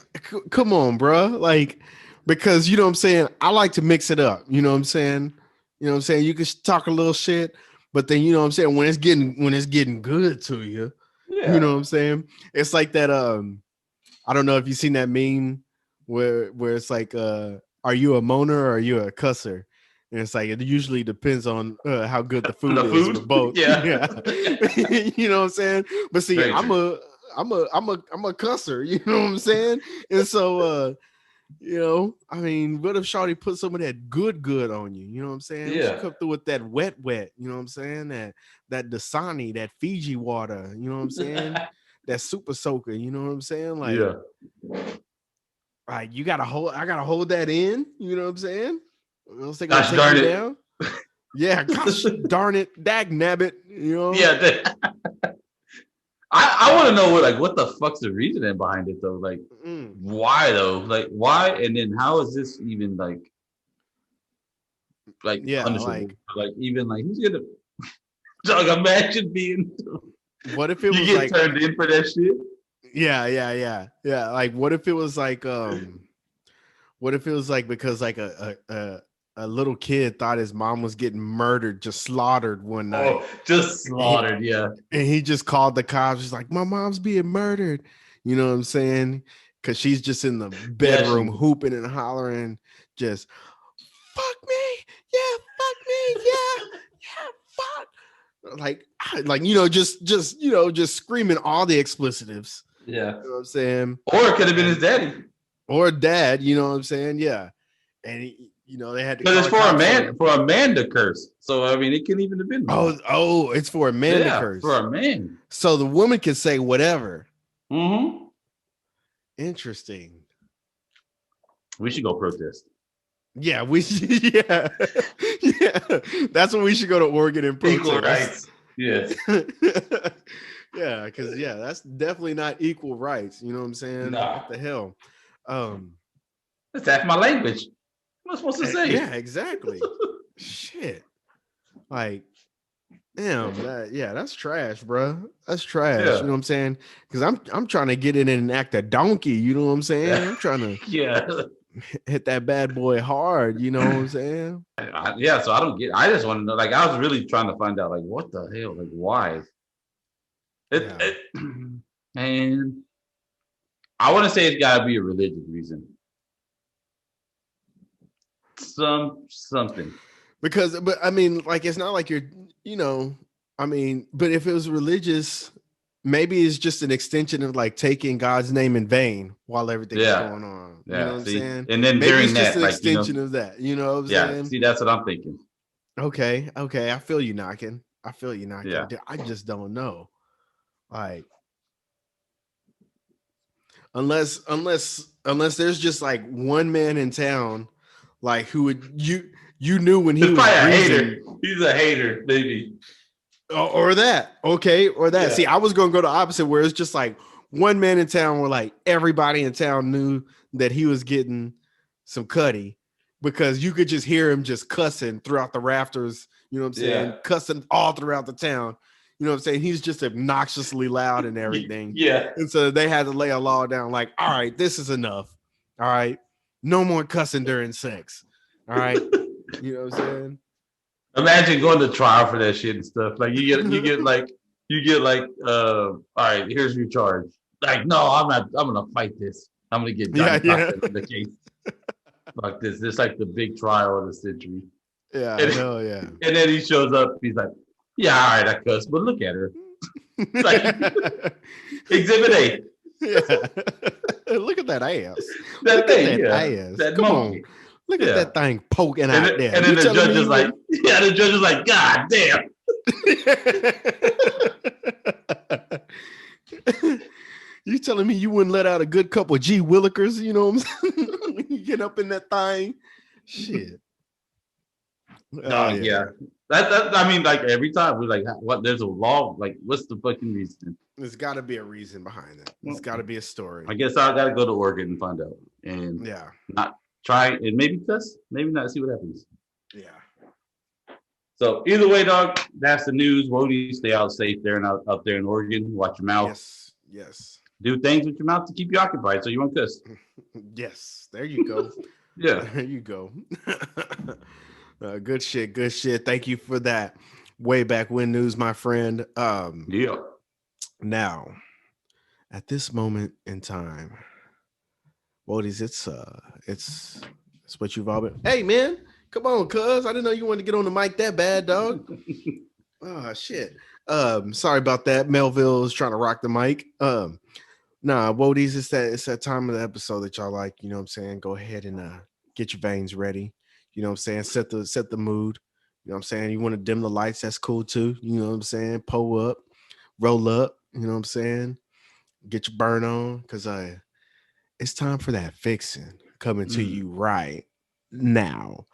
come on, bro. Like. Because you know what I'm saying, I like to mix it up. You know what I'm saying? You can talk a little shit, but then you know what I'm saying, when it's getting good to you, you know what I'm saying? It's like that I don't know if you've seen that meme where it's like are you a moaner or are you a cusser? And it's like it usually depends on how good the food is for both. Yeah. You know what I'm saying? But see, I'm a cusser, you know what I'm saying? And so you know, I mean, what if Shawty put some of that good on you? You know what I'm saying? Yeah. She come through with that wet. You know what I'm saying? That Dasani, that Fiji water. You know what I'm saying? That super soaker. You know what I'm saying? Like, like I gotta hold that in. You know what I'm saying? Else they gonna take me down. Yeah, gosh darn it, dag nabbit. You know? Yeah. I want to know what the fuck's the reasoning behind it though? Like, why though? Like, why? And then how is this even like punishable? Like even like who's gonna? Like, imagine being. What if it was get like turned in for that shit? Yeah. Like, what if it was like what if it was like because like a little kid thought his mom was getting murdered, just slaughtered one night. Oh, just slaughtered, yeah. And he just called the cops. He's like, my mom's being murdered. You know what I'm saying? Because she's just in the bedroom hooping and hollering, just, fuck me. Yeah, fuck me. Yeah, fuck. Like, you know, just screaming all the explicitives. Yeah. You know what I'm saying? Or it could have been his daddy. Or dad, you know what I'm saying? Yeah. And you know, they had to. Because it's for a man to curse. So I mean, it can even have been. Oh, it's for a man to curse. For a man. So the woman can say whatever. Mm-hmm. Interesting. We should go protest. Yeah, yeah, yeah. That's when we should go to Oregon and protest. Equal rights. Yes. Yeah, because that's definitely not equal rights. You know what I'm saying? Nah. What the hell? That's half my language. What am I supposed to say? Yeah, exactly. Shit. Like, damn, that's trash, bro. That's trash. Yeah. You know what I'm saying? Because I'm trying to get in and act a donkey. You know what I'm saying? I'm trying to hit that bad boy hard. You know what I'm saying? So I don't get. I just want to know. Like, I was really trying to find out. Like, what the hell? Like, why? And I want to say it's got to be a religious reason. Something. But I mean, like, it's not like you're. I mean, but if it was religious, maybe it's just an extension of like taking God's name in vain while everything's going on. Yeah. You know what I'm saying? And then maybe during it's just that, an extension of that. You know what I'm saying? See, that's what I'm thinking. Okay. I feel you knocking. Yeah. I just don't know. Like, unless there's just like one man in town, like who would you knew when he was a hater. He's a hater, maybe. Or that. Okay. Or that. Yeah. See, I was going to go the opposite where it's just like one man in town where like everybody in town knew that he was getting some cutty because you could just hear him just cussing throughout the rafters. You know what I'm saying? Yeah. Cussing all throughout the town. You know what I'm saying? He's just obnoxiously loud and everything. Yeah. And so they had to lay a law down like, all right, this is enough. All right. No more cussing during sex. All right. You know what I'm saying? Imagine going to trial for that shit and stuff. Like you get like, all right, here's your charge. Like, no, I'm gonna fight this. I'm gonna get Johnny Cochran in the case. Like this. This is like the big trial of the century. Yeah, and And then he shows up, he's like, yeah, all right, I cuss, but look at her. Like, Exhibit A. Yeah. Look at that ass. That ass. That Come monkey. on. Look at that thing poking out there. And then the judge is like, God damn. You telling me you wouldn't let out a good couple of G Willikers, you know what I'm saying? When you get up in that thing. Shit. Yeah. That I mean, like every time we're like, what? There's a law. Like, what's the fucking reason? There's got to be a reason behind it. There's got to be a story. I guess I got to go to Oregon and find out, and not try and maybe cuss, maybe not. See what happens. Yeah. So either way, dog, that's the news. Wody, stay out safe there and out there in Oregon. Watch your mouth. Yes. Do things with your mouth to keep you occupied, so you won't cuss. Yes. There you go. Yeah. There you go. Good shit. Thank you for that. Way back when news, my friend. Yeah. Now, at this moment in time, Wodies, it's what you've all been. Hey, man, come on, cuz. I didn't know you wanted to get on the mic that bad, dog. Oh shit. Sorry about that. Melville's trying to rock the mic. Nah, Wodies, it's that time of the episode that y'all like. You know what I'm saying? Go ahead and get your veins ready. You know what I'm saying? Set the mood. You know what I'm saying? You want to dim the lights, that's cool too. You know what I'm saying? Pull up, roll up, you know what I'm saying? Get your burn on, because it's time for that fixing coming to you right now.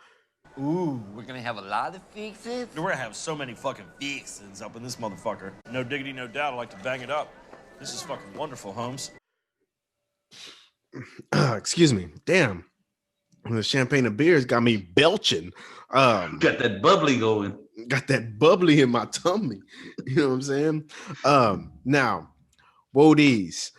Ooh, we're gonna have a lot of fixes? We're gonna have so many fucking fixins up in this motherfucker. No diggity, no doubt, I like to bang it up. This is fucking wonderful, Holmes. Excuse me. Damn. The champagne and beers got me belching. Got that bubbly going. Got that bubbly in my tummy. You know what I'm saying? Now, Wodies,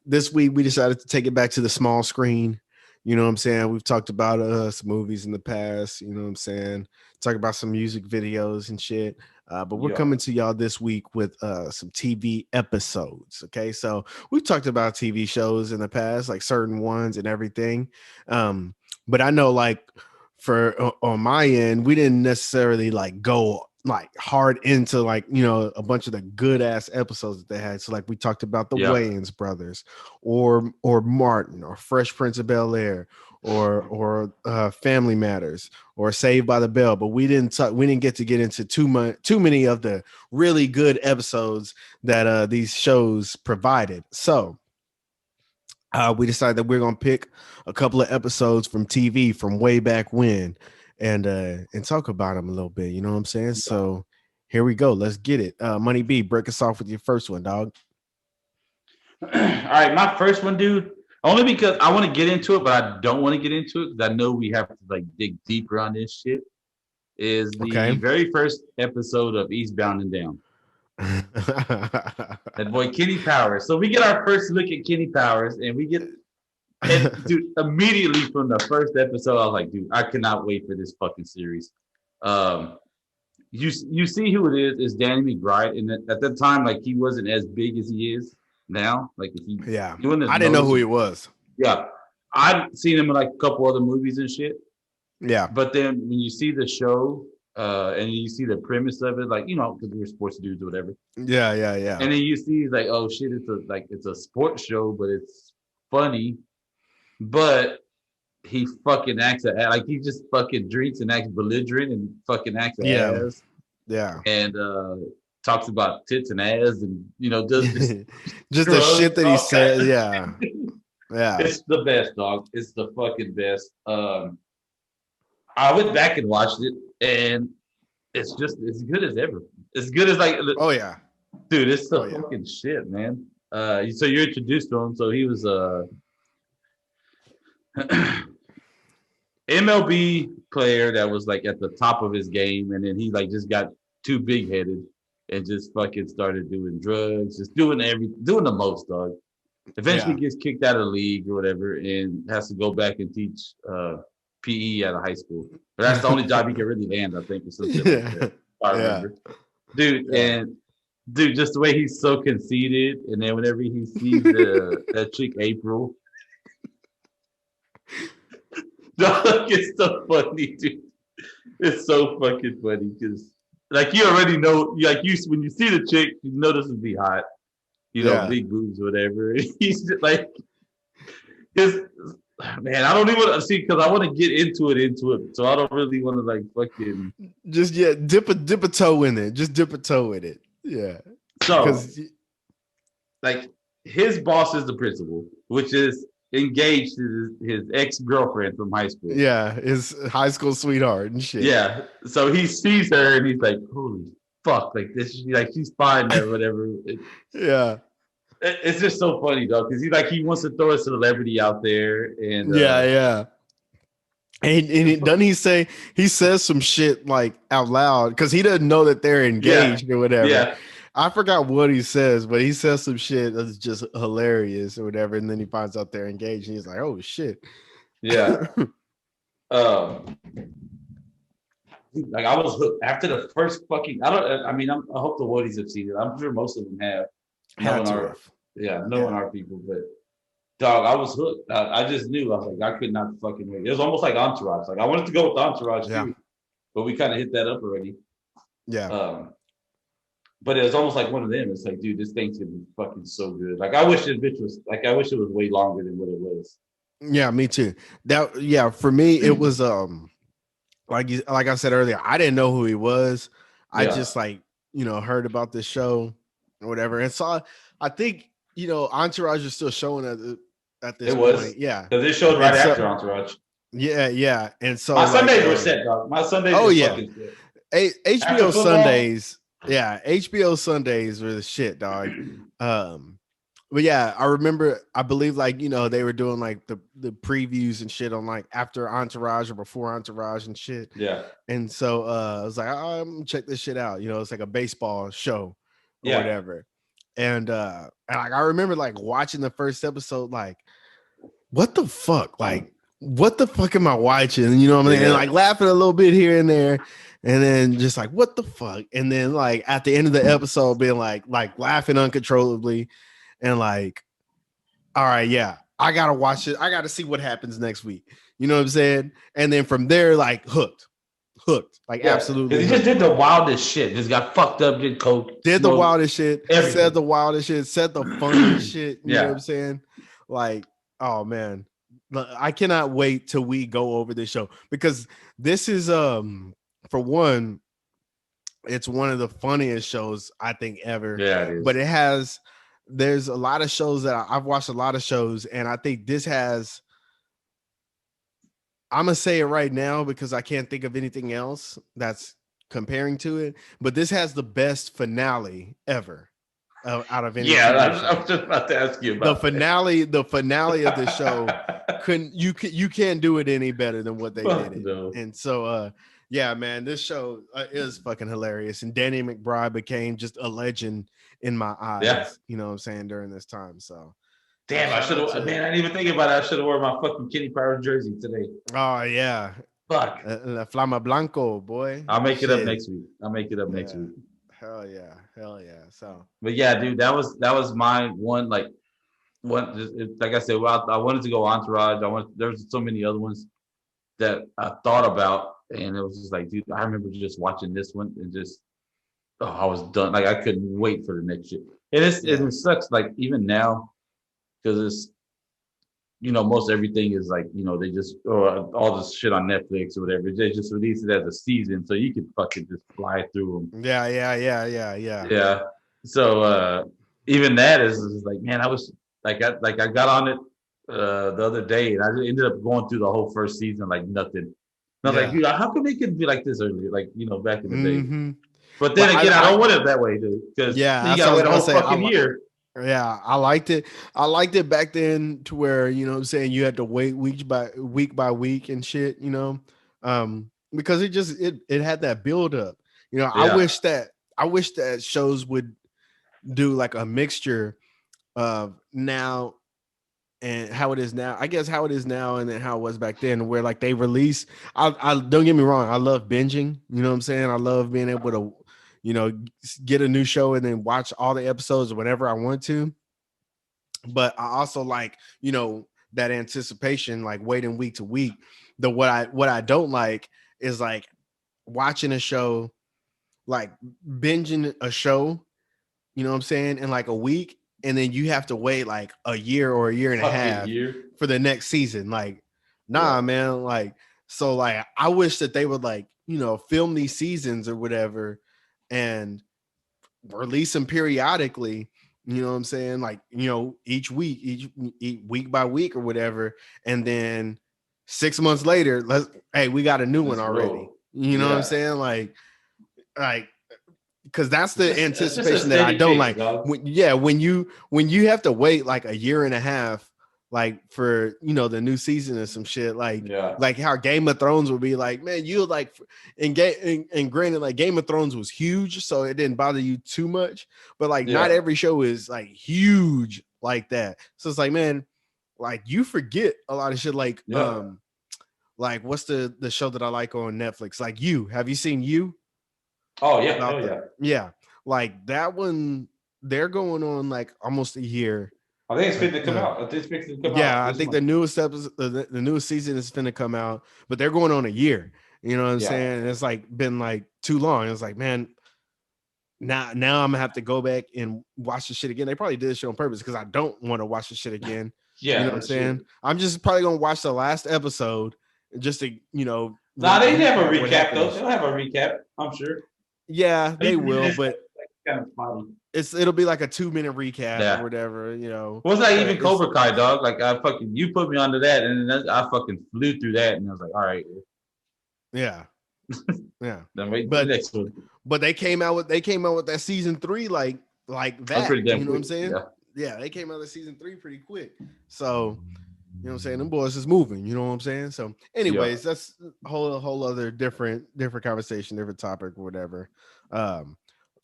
this week we decided to take it back to the small screen. You know what I'm saying? We've talked about some movies in the past. You know what I'm saying? Talk about some music videos and shit. But we're coming to y'all this week with some TV episodes. Okay, so we've talked about TV shows in the past, like certain ones and everything. But I know, like, for on my end, we didn't necessarily like go like hard into like, you know, a bunch of the good ass episodes that they had. So like we talked about the Wayans brothers, or Martin, or Fresh Prince of Bel-Air, or Family Matters, or Saved by the Bell. But we didn't get into too many of the really good episodes that these shows provided. So we decided that we're gonna pick a couple of episodes from TV from way back when, and talk about them a little bit. You know what I'm saying? So here we go. Let's get it. Money B, break us off with your first one, dog. All right, my first one, dude. Only because I want to get into it, but I don't want to get into it because I know we have to like dig deeper on this shit. Is the very first episode of Eastbound and Down. That boy Kenny Powers. So we get our first look at Kenny Powers, and we get, and dude, immediately from the first episode, I was like, dude, I cannot wait for this fucking series. You see who it is? It's Danny McBride, and at that time, like he wasn't as big as he is now. Like he doing this. I didn't know who he was. Yeah, I've seen him in like a couple other movies and shit. Yeah, but then when you see the show, and you see the premise of it, like because we're sports dudes or whatever. Yeah. And then you see like, oh shit, it's a sports show, but it's funny. But he fucking acts like he just fucking drinks and acts belligerent and fucking acts ass. Yeah. And talks about tits and ass and does just the shit that he says. Yeah. Yeah. It's the best, dog. It's the fucking best. I went back and watched it, and it's just as good as ever. As good as like, oh yeah, dude, it's the fucking shit, man. So you're introduced to him. So he was MLB player that was like at the top of his game, and then he like just got too big headed and just fucking started doing drugs, just doing the most, dog. Eventually gets kicked out of the league or whatever, and has to go back and teach PE at a high school. But that's the only job he can really land, I think, or something like that. I remember. Dude, and dude, just the way he's so conceited, and then whenever he sees that chick April, dog, it's so funny, dude. It's so fucking funny because, like, you already know, like, when you see the chick, you know this would be hot, big boobs, whatever. He's just like, man, I don't even want to see because I want to get into it, so I don't really want to like fucking just dip a toe in it. Just dip a toe in it. Yeah. So, like, his boss is the principal, which is engaged to his ex-girlfriend from high school. Yeah, his high school sweetheart and shit. Yeah. So he sees her and he's like, "Holy fuck!" Like this, she's fine or whatever. It's just so funny, though, because he wants to throw a celebrity out there, and and doesn't he says some shit like out loud because he doesn't know that they're engaged or whatever. Yeah. I forgot what he says, but he says some shit that's just hilarious or whatever, and then he finds out they're engaged, and he's like, "Oh shit!" Yeah. Like I was hooked after the first fucking. I hope the Woodies have seen it. I'm sure most of them have. Knowing our people, but dog, I was hooked. I just knew. I was like, I could not fucking wait. It was almost like Entourage. Like I wanted to go with Entourage too, but we kind of hit that up already. Yeah. But it was almost like one of them. It's like, dude, this thing's gonna be fucking so good. Like I wish it was way longer than what it was. Yeah, me too. For me, it was like I said earlier, I didn't know who he was. I just heard about this show or whatever, and saw. I think Entourage is still showing at this point. Yeah, because it showed right after Entourage. Yeah, and so my Sundays were set, dog. My Sundays. Oh yeah, HBO Sundays. Yeah, HBO Sundays were the shit, dog. But yeah, I remember. I believe they were doing like the previews and shit on like after Entourage or before Entourage and shit. Yeah, and so I was like, I'm gonna check this shit out. It's like a baseball show or whatever. And I remember like watching the first episode, like, what the fuck? Like, what the fuck am I watching? You know what I mean? And like laughing a little bit here and there, and then just like, what the fuck? And then like at the end of the episode, being like laughing uncontrollably, and like, all right, yeah, I gotta watch it. I gotta see what happens next week. You know what I'm saying? And then from there, like hooked. Absolutely. He just did the wildest shit. Just got fucked up, did coke. Did the wildest shit. Everything. Said the wildest shit. Said the funniest shit. You know what I'm saying? Like, oh man, I cannot wait till we go over this show because this is for one, it's one of the funniest shows I think ever. Yeah, it is. But it has there's a lot of shows that I've watched a lot of shows, and I think this has. I'm gonna say it right now because I can't think of anything else that's comparing to it. But this has the best finale ever out of any Yeah, TV show. I was just about to ask you The about finale of the show you can't do it any better than what they did it. No. And so yeah, man, this show is fucking hilarious, and Danny McBride became just a legend in my eyes. Yeah. You know what I'm saying, during this time. So damn, I should have. Man, I didn't even think about it. I should have worn my fucking Kenny Powers jersey today. Oh yeah, fuck, La Flama Blanco, boy. I'll make it up next week. Next week. Hell yeah. So, but yeah, dude, that was my one. Like I said, I wanted to go Entourage. There's so many other ones that I thought about, and it was just like, dude, I remember just watching this one and just, I was done. Like I couldn't wait for the next shit. And it sucks. Like even now, because it's, most everything is like, they just, or all this shit on Netflix or whatever, they just release it as a season, so you can fucking just fly through them. Yeah. So even that is like, man, I was like, I got on it the other day, and I ended up going through the whole first season like nothing. And I was like, dude, how come they couldn't be like this earlier? Like, back in the day. But then again, I don't want it that way, dude. Because you gotta wait a whole fucking year. Yeah, I liked it. I liked it back then to where, what I'm saying, you had to wait week by week and shit, because it had that build up. I wish that shows would do like a mixture of now and how it is now. I guess how it is now and then how it was back then, where like they release. I don't get me wrong, I love binging. You know what I'm saying? I love being able to, get a new show and then watch all the episodes whenever I want to. But I also like, that anticipation, like waiting week to week. What I don't like is like watching a show, like binging a show, you know what I'm saying, in like a week, and then you have to wait like a year or a year and a half for the next season. Like, nah, man. Like, so like I wish that they would like, film these seasons or whatever and release them periodically, you know what I'm saying? Like, each week by week or whatever. And then 6 months later, we got a new one already. You know what I'm saying? Like, because that's the anticipation that I don't like. When you have to wait like a year and a half, like for the new season or some shit, like how Game of Thrones would be like, man, you like, and granted, like Game of Thrones was huge, so it didn't bother you too much, but like not every show is like huge like that. So it's like, man, like you forget a lot of shit. Like like what's the show that I like on Netflix? Like have you seen You? Oh yeah, yeah. Like that one, they're going on like almost a year. I think it's finna come out. I think the newest episode, the newest season is finna come out, but they're going on a year. You know what I'm saying? It's like been like too long. It's like, man, now I'm gonna have to go back and watch the shit again. They probably did this shit on purpose because I don't want to watch the shit again. You know what I'm saying? True. I'm just probably gonna watch the last episode just to, Nah, they have a recap though. They'll have a recap, I'm sure. Yeah, they will, but kind of funny. It'll be like a 2-minute recap or whatever, What's that even Cobra Kai, dog? Like you put me onto that, and then I fucking flew through that, and I was like, all right. Yeah. Then wait for the next one. But they came out with that season 3 like that. That's pretty damn what I'm saying? Yeah, they came out with season 3 pretty quick. So, you know what I'm saying? Them boys is moving, you know what I'm saying? So, anyways, that's a whole other different conversation, different topic or whatever.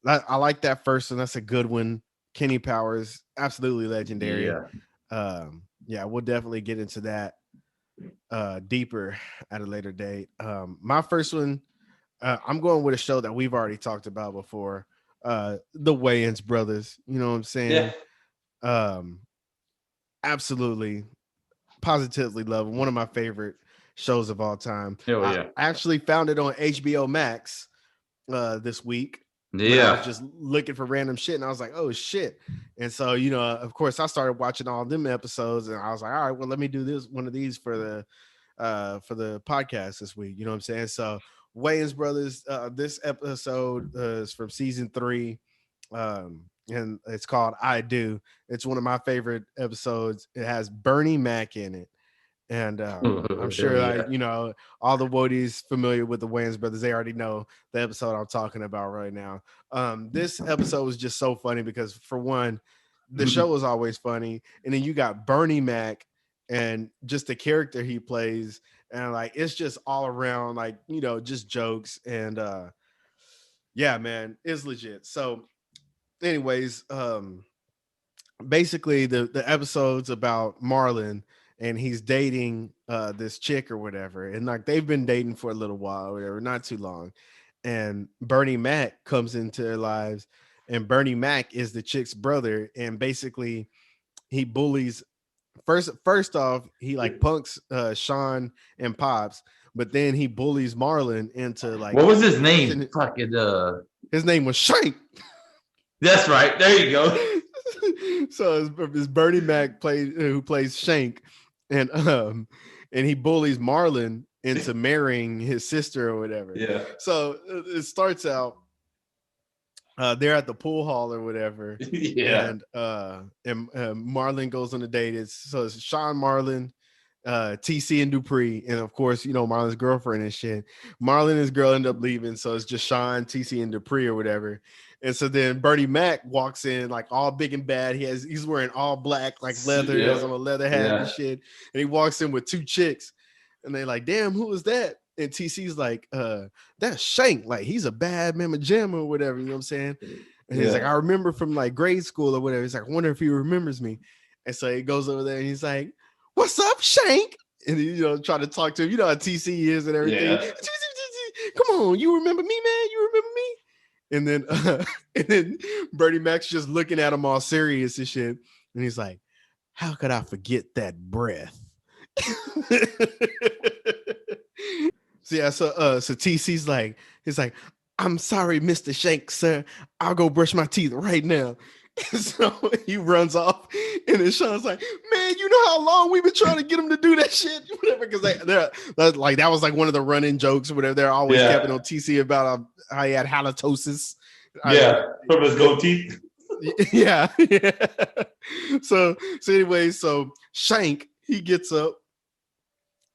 I like that first one. That's a good one. Kenny Powers, absolutely legendary. We'll definitely get into that deeper at a later date. My first one, I'm going with a show that we've already talked about before, the Wayans brothers. You know what I'm saying? Absolutely, positively love one of my favorite shows of all time. I actually found it on HBO Max this week. I was just looking for random shit, and I was like, oh shit. And so, of course, I started watching all them episodes, and I was like, all right, well, let me do one of these for the podcast this week. You know what I'm saying? So Wayans brothers, this episode is from season 3. and it's called I Do. It's one of my favorite episodes. It has Bernie Mac in it. And I'm sure, like, you know, all the Woadies familiar with the Wayans brothers, they already know the episode I'm talking about right now. This episode was just so funny because, for one, the show was always funny, and then you got Bernie Mac and just the character he plays, and like it's just all around, like, you know, just jokes, and yeah, man, it's legit. So, anyways, basically the episode's about Marlon, and he's dating this chick or whatever, and like they've been dating for a little while or whatever, not too long, and Bernie Mac comes into their lives, and Bernie Mac is the chick's brother, and basically he bullies. First off, he like punks Sean and Pops, but then he bullies Marlon into like, what was his name? Fucking his name was Shank. That's right. There you go. So it's Bernie Mac who plays Shank, and he bullies Marlon into marrying his sister or whatever. Yeah. So it starts out they're at the pool hall or whatever. Yeah. And Marlon goes on a date. It's Sean, Marlon, TC, and Dupree, and of course, you know, Marlon's girlfriend and shit. Marlon and his girl end up leaving, so it's just Sean, TC, and Dupree or whatever. And so then Bernie Mac walks in like all big and bad. He's wearing all black, like leather. He has on a leather hat and shit. And he walks in with two chicks, and they like, damn, who is that? And TC's like, that's Shank. Like, he's a bad mamma jamma or whatever. You know what I'm saying? And he's like, I remember from like grade school or whatever. He's like, I wonder if he remembers me. And so he goes over there and he's like, what's up, Shank? And he, you know, try to talk to him. You know how TC is and everything. Yeah. Come on, you remember me, man? You remember me? And then Bernie Mac's just looking at him all serious and shit. And he's like, how could I forget that breath? So TC's like, he's like, I'm sorry, Mr. Shank, sir. I'll go brush my teeth right now. So he runs off, and then Sean's like, man, you know how long we've been trying to get him to do that shit? Whatever, because that was like one of the running jokes or whatever. They're always kept on TC about how he had halitosis. From his goatee. Yeah. So anyway, so Shank, he gets up,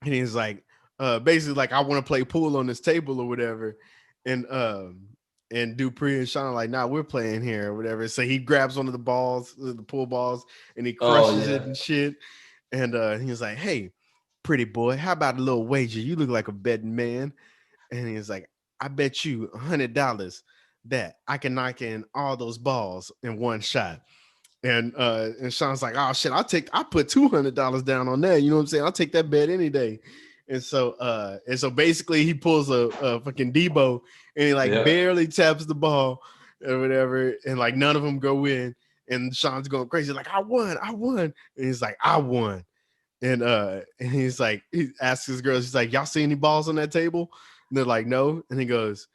and he's like, basically like, I want to play pool on this table or whatever. And Dupree and Sean are like, nah, we're playing here or whatever. So he grabs one of the balls, the pool balls, and he crushes it and shit. And he was like, hey, pretty boy, how about a little wager? You look like a betting man. And he was like, I bet you $100 that I can knock in all those balls in one shot. And Sean's like, oh shit, I put $200 down on that. You know what I'm saying? I'll take that bet any day. And so basically he pulls a fucking Debo, and he like barely taps the ball or whatever, and like none of them go in. And Sean's going crazy, like, I won. And he's like, I won. And he's like, he asks his girls, he's like, y'all see any balls on that table? And they're like, no. And he goes,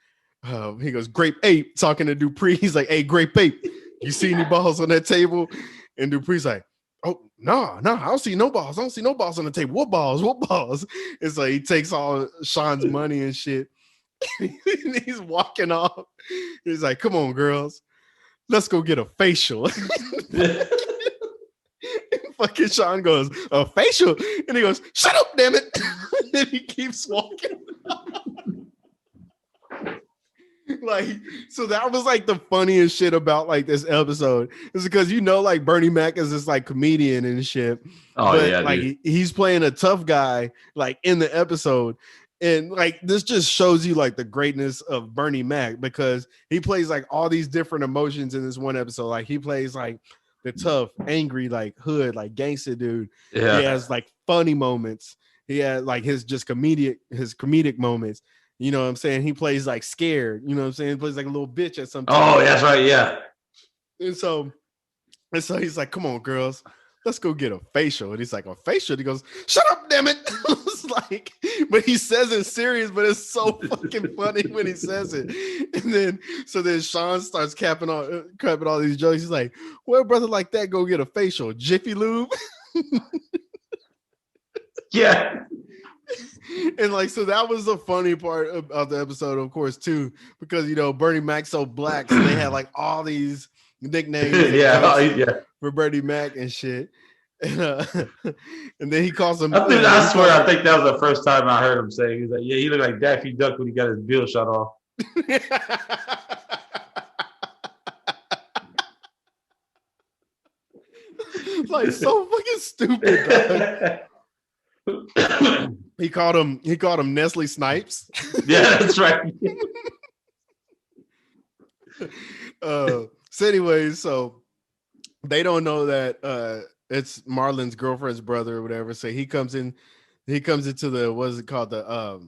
Grape Ape, talking to Dupree. He's like, hey, Grape Ape, you see any balls on that table? And Dupree's like, oh, no, I don't see no balls. I don't see no balls on the table. What balls? And so he takes all Sean's money and shit. And he's walking off. He's like, come on, girls, let's go get a facial. Fucking Sean goes, a facial? And he goes, shut up, damn it. And he keeps walking. Like, so that was like the funniest shit about like this episode, is because, you know, like Bernie Mac is this like comedian and shit. Like he's playing a tough guy like in the episode. And like this just shows you like the greatness of Bernie Mac, because he plays like all these different emotions in this one episode. Like he plays like the tough, angry, like hood, like gangster dude. Yeah. He has like funny moments. He has like his comedic moments. You know what I'm saying? He plays like scared. You know what I'm saying? He plays like a little bitch at some time. Oh, that's right. Yeah. And so he's like, come on, girls, let's go get a facial. And he's like, a facial? He goes, shut up, damn it. It's like, but he says it serious, but it's so fucking funny when he says it. And then Sean starts capping all these jokes. He's like, well, brother like that, go get a facial. Jiffy Lube. Yeah. And like, so that was the funny part of the episode, of course, too, because, you know, Bernie Mac's so black, so they had like all these nicknames for Bernie Mac and shit. And then he calls him. I swear, I think that was the first time I heard him say. He's like, "Yeah, he looked like Daffy Duck when he got his bill shot off." Like so fucking stupid, dog. He called him Nestle Snipes. Yeah, that's right. So anyways, so they don't know that it's Marlon's girlfriend's brother or whatever. So he comes into the, what is it called, the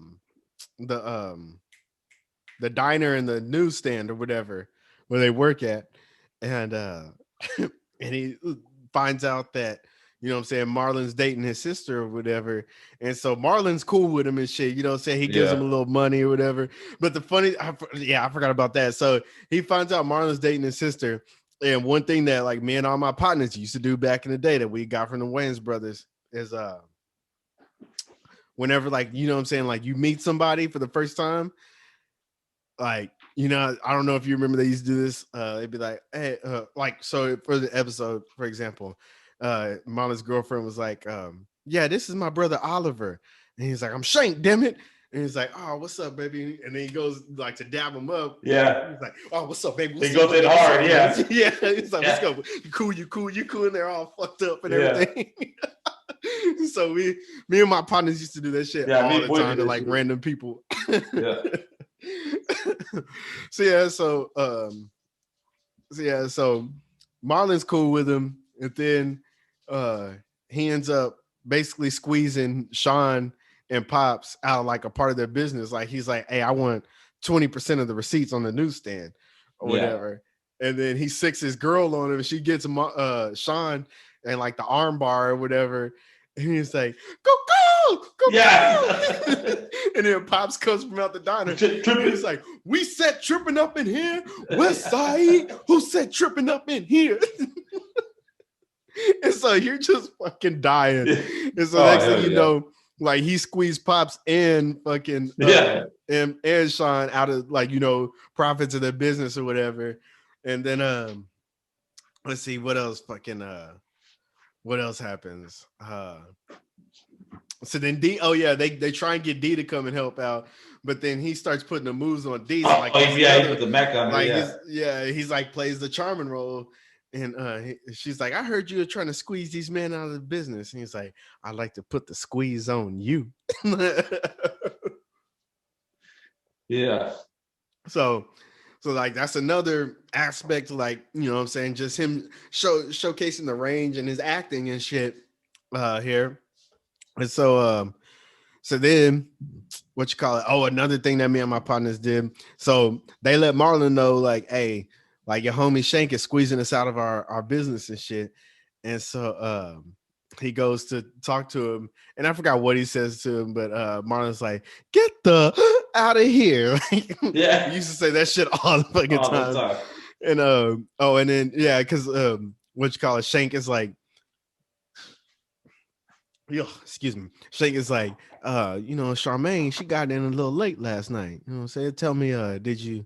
diner and the newsstand or whatever where they work at, and and he finds out that, you know what I'm saying, Marlon's dating his sister or whatever. And so Marlon's cool with him and shit, you know what I'm saying? He gives him a little money or whatever. But I forgot about that. So he finds out Marlon's dating his sister. And one thing that like me and all my partners used to do back in the day that we got from the Wayans brothers is whenever, like, you know what I'm saying, like you meet somebody for the first time, like, you know, I don't know if you remember they used to do this. They'd be like, hey, like, so for the episode, for example, Marlon's girlfriend was like, yeah, this is my brother Oliver. And he's like, I'm Shank, damn it. And he's like, oh, what's up, baby? And then he goes like to dab him up. Yeah. He's like, oh, what's up, baby? He goes in hard, yeah. Yeah. He's like, let's go. You cool. And they're all fucked up and everything. So me and my partners used to do that shit all the time to like random people. Yeah. So Marlon's cool with him, and then he ends up basically squeezing Sean and Pops out of like a part of their business. Like he's like, hey, I want 20% of the receipts on the newsstand or whatever. And then he sicks his girl on him, and she gets Sean and like the arm bar or whatever. And he's like, go. And then Pops comes from out the diner. He's like, we set tripping up in here. West Side, who said tripping up in here? And so you're just fucking dying. And so next thing you know, like he squeezed Pops and fucking and Sean out of, like, you know, profits of their business or whatever. And then let's see what else happens. So then D, they try and get D to come and help out, but then he starts putting the moves on D. Like, he put the Mac on like, he's like plays the charming role. And she's like, I heard you were trying to squeeze these men out of the business. And he's like, I'd like to put the squeeze on you. Yeah. So like that's another aspect, like, you know what I'm saying, just him showcasing the range and his acting and shit here. And so then what you call it? Oh, another thing that me and my partners did. So they let Marlon know, like, hey, like your homie Shank is squeezing us out of our business and shit. And so he goes to talk to him, and I forgot what he says to him, but Marlon's like, get the out of here. Yeah. He used to say that shit all the fucking time. And and then because what you call it, Shank is like, excuse me. Shank is like, you know, Charmaine, she got in a little late last night. You know what I'm saying? Tell me, did you?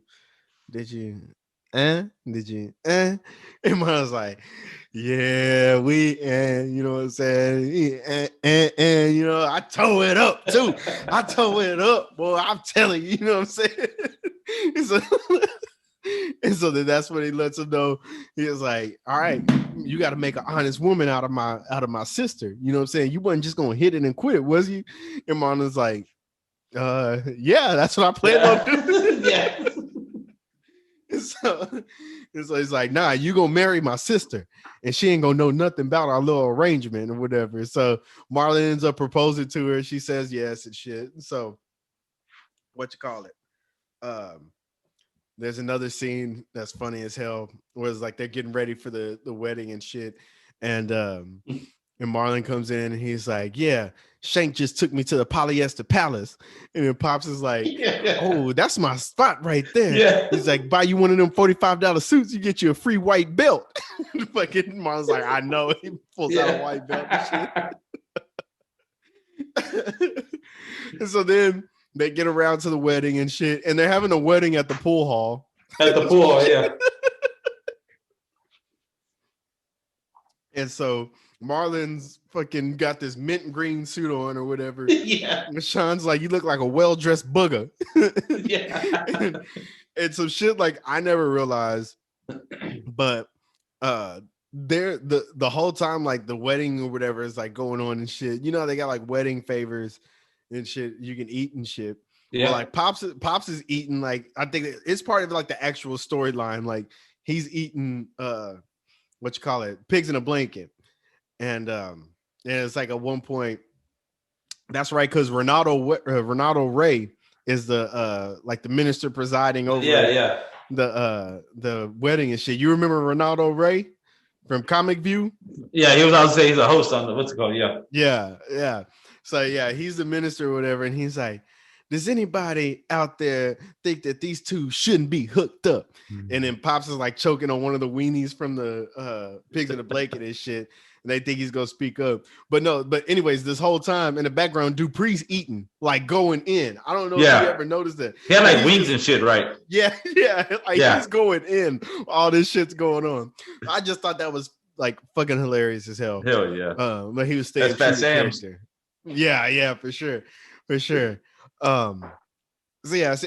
And Marlon's like, yeah, you know what I'm saying? And you know, I tore it up too. I tore it up, boy. I'm telling you, you know what I'm saying? And so then that's when he lets him know. He was like, all right, you got to make an honest woman out of my sister. You know what I'm saying? You wasn't just gonna hit it and quit it, was you? And Marlon's like, yeah, that's what I planned on doing. Yeah. And so he's like, nah, you gonna marry my sister, and she ain't gonna know nothing about our little arrangement or whatever. So Marlon ends up proposing to her. She says yes and shit. So what you call it? There's another scene that's funny as hell, where it's like they're getting ready for the wedding and shit, and Marlon comes in and he's like, yeah, Shank just took me to the polyester palace. And then Pops is like, oh, that's my spot right there. Yeah. He's like, buy you one of them $45 suits, you get you a free white belt. Fucking Marlon's like, I know. He pulls out a white belt and shit. And so then they get around to the wedding and shit, and they're having a wedding at the pool hall. At the pool, yeah. And so Marlon's fucking got this mint green suit on or whatever. Yeah. And Sean's like, you look like a well-dressed booger. Yeah. and some shit like I never realized, but there the whole time, like the wedding or whatever is like going on and shit. You know, they got like wedding favors and shit you can eat and shit. Yeah. Well, like Pops is eating, like I think it's part of like the actual storyline. Like he's eating what you call it, pigs in a blanket. And it's like at one point, that's right, because Ronaldo Ray is the like the minister presiding over the wedding and shit. You remember Ronaldo Ray from Comic View? Yeah, he was. I would say he's a host on the what's it called? Yeah. So yeah, he's the minister or whatever, and he's like, does anybody out there think that these two shouldn't be hooked up? Mm-hmm. And then Pops is like choking on one of the weenies from the pigs in the blanket and shit. And they think he's gonna speak up. But anyways, this whole time in the background, Dupree's eating, like going in. I don't know if you ever noticed that. He had like wings and shit, right? Yeah. He's going in. All this shit's going on. I just thought that was like fucking hilarious as hell. Hell yeah. But he was staying true to character. Yeah, for sure. So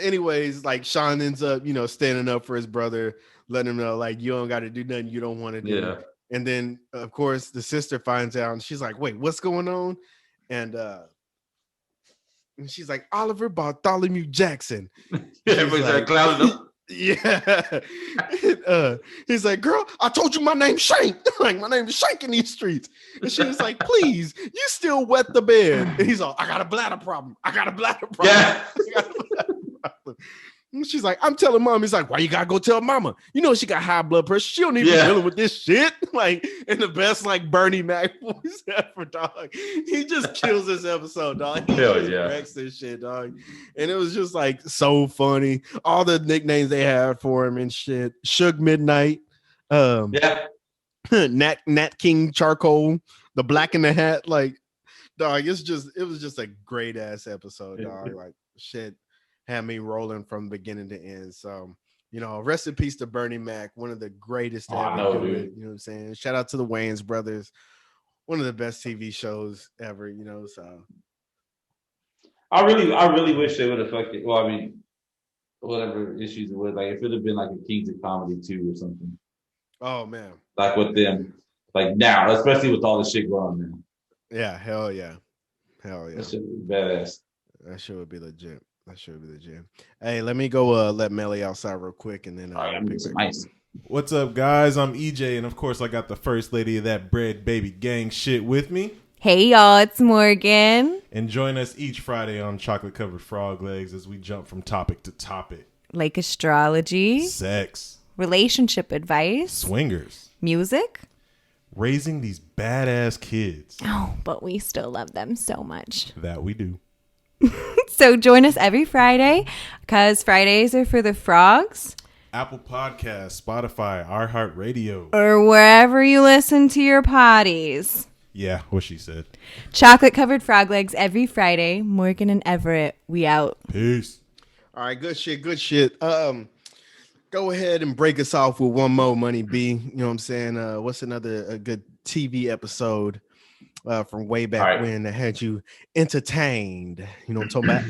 anyways, like Sean ends up, standing up for his brother, letting him know, like, you don't got to do nothing you don't want to do. Yeah. And then of course the sister finds out and she's like, wait, what's going on? And she's like, Oliver Bartholomew Jackson. Everybody's like clouding up. Yeah. He's like, girl, I told you my name's Shank. Like, my name is Shank in these streets. And she was like, please, you still wet the bed. And he's all, I got a bladder problem. Yeah. And she's like, I'm telling mom. He's like, why you gotta go tell mama? You know she got high blood pressure. She don't even be dealing with this shit. Like, in the best like Bernie Mac voice ever, dog. He just kills this episode, dog. He just wrecks this shit, dog. And it was just like so funny. All the nicknames they had for him and shit. Suge Midnight. Nat King Charcoal. The Black in the Hat. Like, dog, it was just a great ass episode, dog. Like, shit had me rolling from beginning to end. So, rest in peace to Bernie Mac, one of the greatest to ever do it. You know what I'm saying? Shout out to the Wayans brothers, one of the best TV shows ever. So I really wish they would have fucking. Well, I mean, whatever issues it was, like if it would have been like a Kings of Comedy 2 or something. Oh man, like with them, like now, especially with all the shit going on now. Yeah, hell yeah. That shit would be badass. That shit would be legit. Hey, let me go let Melly outside real quick and then nice. What's up, guys? I'm EJ, and of course I got the first lady of that bread baby gang shit with me. Hey y'all, it's Morgan. And join us each Friday on Chocolate Covered Frog Legs as we jump from topic to topic. Like astrology, sex, relationship advice, swingers, music, raising these badass kids. Oh, but we still love them so much. That we do. So join us every Friday because Fridays are for the frogs. Apple Podcasts, Spotify, iHeartRadio. Or wherever you listen to your potties. Yeah, what she said. Chocolate Covered Frog Legs every Friday. Morgan and Everett, we out. Peace. All right, good shit. Go ahead and break us off with one more, Money B. You know what I'm saying? What's a good TV episode from way back when that had you entertained? You know what I'm talking about?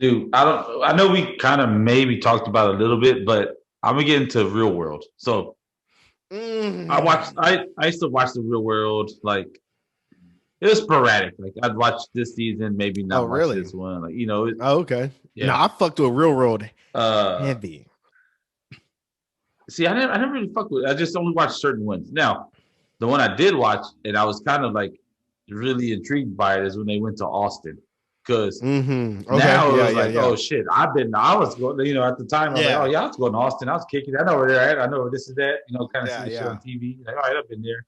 Dude, I know we kind of maybe talked about it a little bit, but I'm gonna get into Real World. So I used to watch the Real World, like it was sporadic. Like I'd watch this season, maybe not watch this one. Like, okay. Yeah. No, I fucked with Real World heavy. See, I never really fucked with it. I just only watched certain ones. Now, the one I did watch, and I was kind of like really intrigued by it, is when they went to Austin. Because now it was oh shit, I was going, at the time, I was like, oh yeah, I was going to Austin. I was kicking. I know where they're at. I know where this is at. Kind of see the shit on TV. Like, all right, I've been there.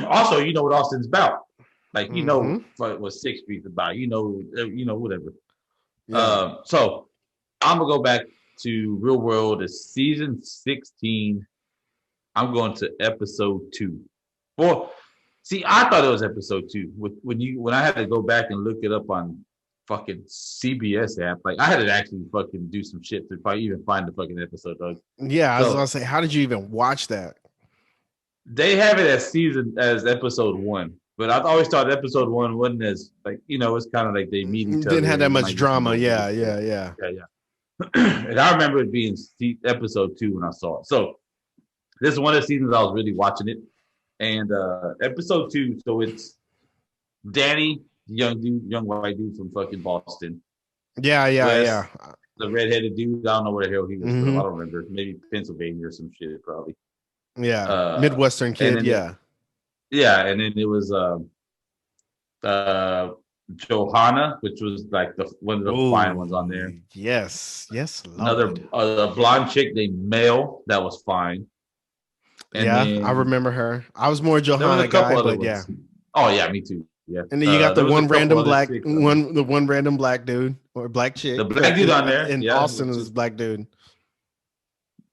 Also, you know what Austin's about. Like, what 6th Street's about. Whatever. Yeah. So I'm going to go back to Real World. It's season 16. I'm going to episode 2. Well, see, I thought it was episode 2. When I had to go back and look it up on fucking CBS app, like I had to actually fucking do some shit to even find the fucking episode, dog. Yeah, I was gonna say, how did you even watch that? They have it as episode 1, but I've always thought episode 1 wasn't as like it's kind of like they meet each other. Didn't have that and, much like, drama. Yeah. yeah. And I remember it being episode 2 when I saw it. So this is one of the seasons I was really watching it, and episode 2. So it's Danny, young white dude from fucking Boston. Yeah. The redheaded dude. I don't know where the hell he was from. I don't remember. Maybe Pennsylvania or some shit, probably. Yeah, Midwestern kid. Yeah. And then it was Johanna, which was like one of the fine ones on there. Yes. Another blonde chick named Mel that was fine. And then, I remember her. I was more Johanna guy, but ones. yeah. Oh yeah, me too. Yeah. And then you got the one random black dude or black chick. The black dude on there. And Austin is this black dude.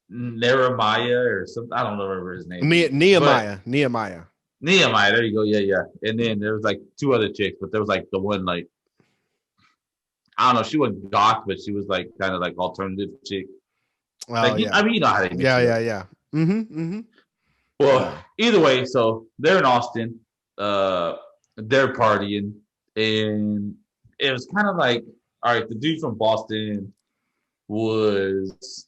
Nehemiah or something. I don't remember his name. Nehemiah. There you go. Yeah. And then there was like 2 other chicks, but there was like the one like I don't know. She wasn't goth, but she was like kind of like alternative chick. I mean, you know how they make it. Yeah. Well, either way, so they're in Austin. They're partying, and it was kind of like, all right, the dude from Boston was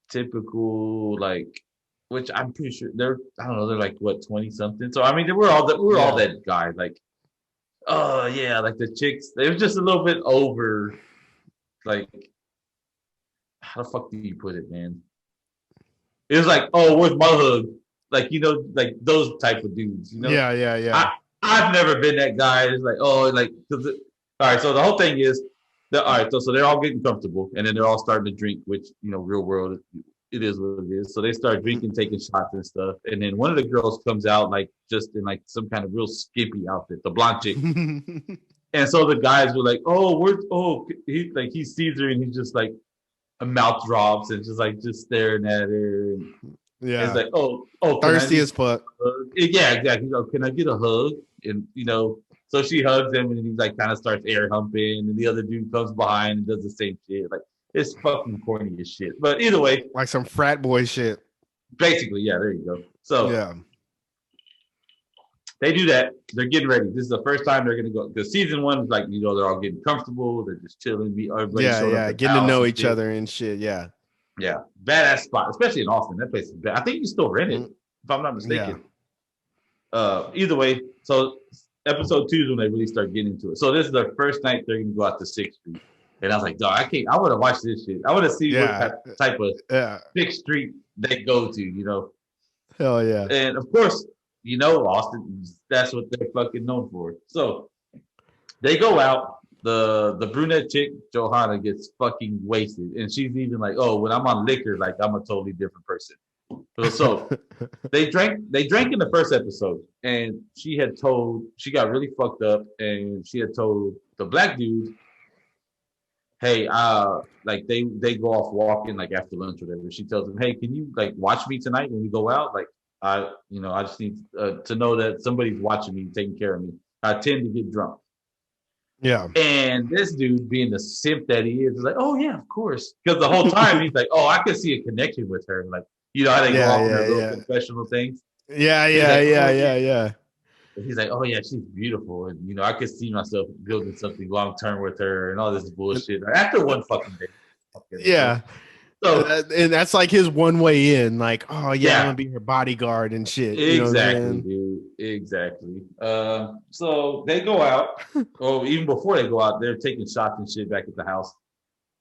typical, like, which I'm pretty sure they're like what 20 something. So I mean, we were all that guy, like, oh yeah, like the chicks, they were just a little bit over, like, how the fuck do you put it, man? It was like, oh, where's my hug? Like, like those type of dudes, Yeah. I've never been that guy. It's like, oh, like, all right. So the whole thing is, all right. So they're all getting comfortable, and then they're all starting to drink, which real world, it is what it is. So they start drinking, taking shots and stuff, and then one of the girls comes out like just in like some kind of real skimpy outfit, the blonde chick. And so the guys were like, he sees her and he's just like, a mouth drops and just staring at her. And it's like, oh, thirsty as fuck. Yeah, exactly. Can I get a hug? And so she hugs him, and he like kind of starts air humping, and the other dude comes behind and does the same shit. Like, it's fucking corny as shit. But either way, like some frat boy shit. Basically, yeah. There you go. So yeah, they do that. They're getting ready. This is the first time they're gonna go. Because season 1 is like, they're all getting comfortable. They're just chilling. Getting to know each other and shit. Yeah. Badass spot, especially in Austin. That place is bad. I think you still rent it, if I'm not mistaken. Either way, so episode 2 is when they really start getting into it. So this is their first night they're gonna go out to 6th Street, and I was like, dog, I want to watch this shit. I want to see what type of 6th Street they go to. Hell yeah! And of course, Austin, that's what they're fucking known for. So they go out. The brunette chick, Johanna, gets fucking wasted. And she's even like, oh, when I'm on liquor, like, I'm a totally different person. So they drank in the first episode, and she got really fucked up, and she had told the black dude, hey, like they go off walking like after lunch or whatever. She tells him, hey, can you like watch me tonight when we go out? Like, I just need to know that somebody's watching me, taking care of me. I tend to get drunk. Yeah. And this dude, being the simp that he is like, oh yeah, of course. Because the whole time he's like, oh, I could see a connection with her. Like, how they go off on their little professional things. Yeah. He's like, oh yeah, she's beautiful. And I could see myself building something long term with her and all this bullshit. After one fucking day. Yeah. So, and that's like his one way in, like, oh yeah, I'm gonna be her bodyguard and shit. Exactly, dude. Exactly. So they go out. Even before they go out, they're taking shots and shit back at the house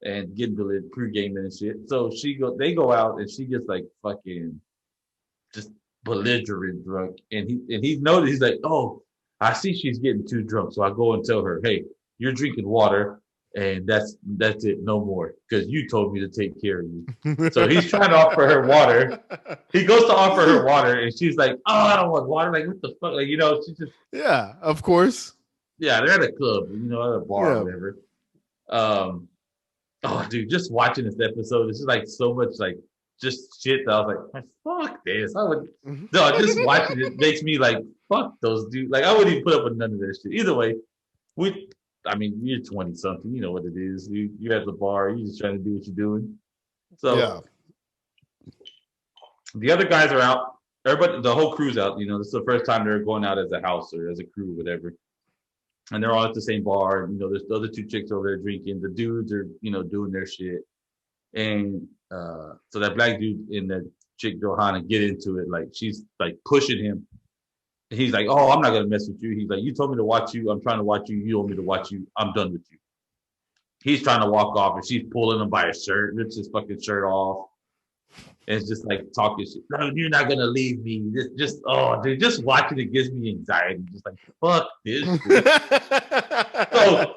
and getting pre-gaming and shit. So they go out, and she gets like fucking just belligerent drunk, and he's noticed. He's like, oh, I see she's getting too drunk, so I go and tell her, hey, you're drinking water. And that's it, no more, because you told me to take care of you. So he's trying to offer her water. He goes to offer her water, and she's like, "Oh, I don't want water." Like, what the fuck? Like, she's just of course. Yeah, they're at a club, at a bar or whatever. Oh, dude, just watching this episode, it's just like so much like just shit that I was like, fuck this. Just watching it makes me like, fuck those dudes. Like, I wouldn't even put up with none of that shit. Either way, you're 20 something, you know what it is. You're at the bar, you're just trying to do what you're doing. So the other guys are out. everybody, the whole crew's out. This is the first time they're going out as a house or as a crew, whatever. And they're all at the same bar. There's the other two chicks over there drinking. The dudes are, doing their shit. And so that black dude and that chick Johanna get into it. Like she's like pushing him. He's like, "Oh, I'm not gonna mess with you." He's like, "You told me to watch you. I'm trying to watch you. You told me to watch you. I'm done with you." He's trying to walk off, and she's pulling him by his shirt, rips his fucking shirt off, and it's just like talking shit. "No, you're not gonna leave me." Just watching it gives me anxiety. Just like, fuck this shit. So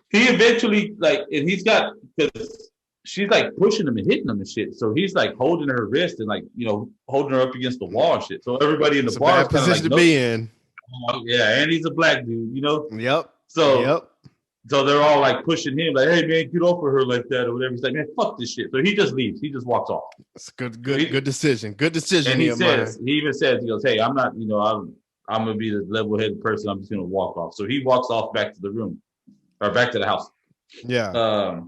he eventually and he's got, because she's like pushing him and hitting him and shit. So he's like holding her wrist and holding her up against the wall and shit. So everybody in the bar is position to be in. Yeah, and he's a black dude, Yep. So they're all like pushing him, like, "Hey man, get off of her like that," or whatever. He's like, "Man, fuck this shit." So he just leaves. He just walks off. It's good decision. Good decision. And he even says, he goes, "Hey, I'm not, I'm gonna be the level-headed person. I'm just gonna walk off." So he walks off back to the room or back to the house. Yeah.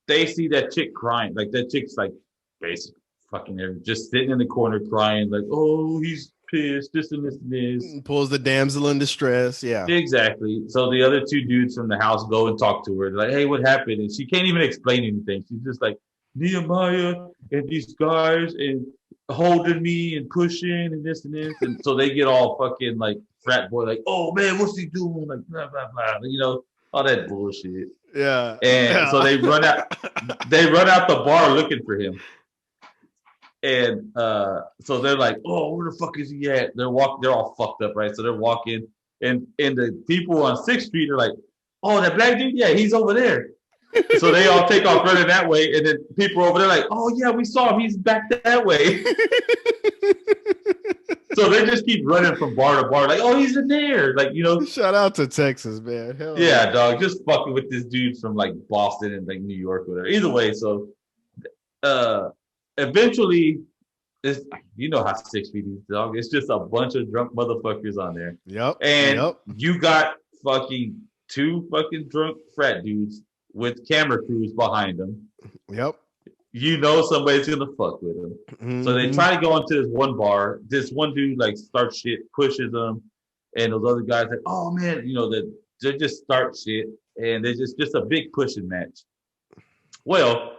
They see that chick crying. Like that chick's like basically fucking just sitting in the corner crying, like, "Oh, he's pissed, this and this and this." Pulls the damsel in distress. Yeah. Exactly. So the other two dudes from the house go and talk to her. They're like, "Hey, what happened?" And she can't even explain anything. She's just like, "Nehemiah and these guys and holding me and pushing and this and this." And so they get all fucking like frat boy, like, "Oh man, what's he doing?" Like blah blah blah. All that bullshit. Yeah. And so they run out the bar looking for him. And so they're like, "Oh, where the fuck is he at?" They're all fucked up, right? So they're walking, and the people on 6th Street are like, "Oh, that black dude, yeah, he's over there." So they all take off running that way, and then people over there like, "Oh yeah, we saw him, he's back that way." So they just keep running from bar to bar, like, "Oh, he's in there." Like, Shout out to Texas, man. Hell yeah, dog, just fucking with this dude from like Boston and like New York, whatever. Either way, so eventually, how 6 feet is, dog. It's just a bunch of drunk motherfuckers on there. Yep. And you got fucking 2 fucking drunk frat dudes with camera crews behind them. Yep. Somebody's gonna fuck with them. Mm-hmm. So they try to go into this one bar. This one dude like starts shit, pushes them, and those other guys like, "Oh man," they just start shit, and there's just a big pushing match. Well,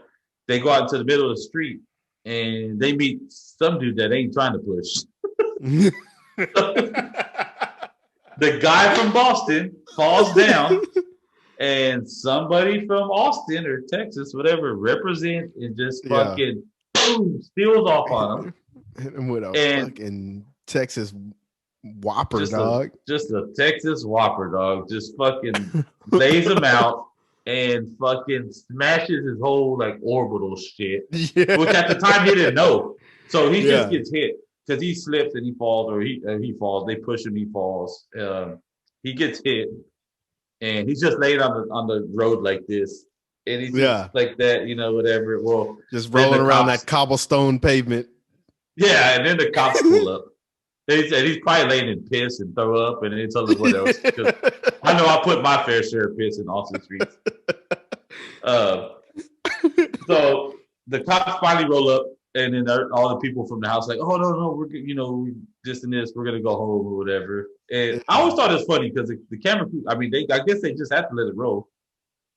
they go out into the middle of the street, and they meet some dude that ain't trying to push. The guy from Boston falls down, and somebody from Austin or Texas, whatever, represent and just fucking boom, steals off on him. And with a fucking Texas Whopper, dog. Just a Texas Whopper, dog. Just fucking lays him out and fucking smashes his whole like orbital shit, which at the time he didn't know. So he just gets hit because he slips and he falls, or he falls. They push him, he falls. He gets hit, and he's just laid on the road like this, and he's just like that, whatever. Well, just rolling around that cobblestone pavement. Yeah, and then the cops pull up. He's probably laying in piss and throw up, and they tell him what else. I know I put my fair share of piss in Austin streets. So the cops finally roll up, and then all the people from the house like, "Oh no, we're this and this, we're gonna go home or whatever." And I always thought it was funny because the camera crew, I guess they just have to let it roll.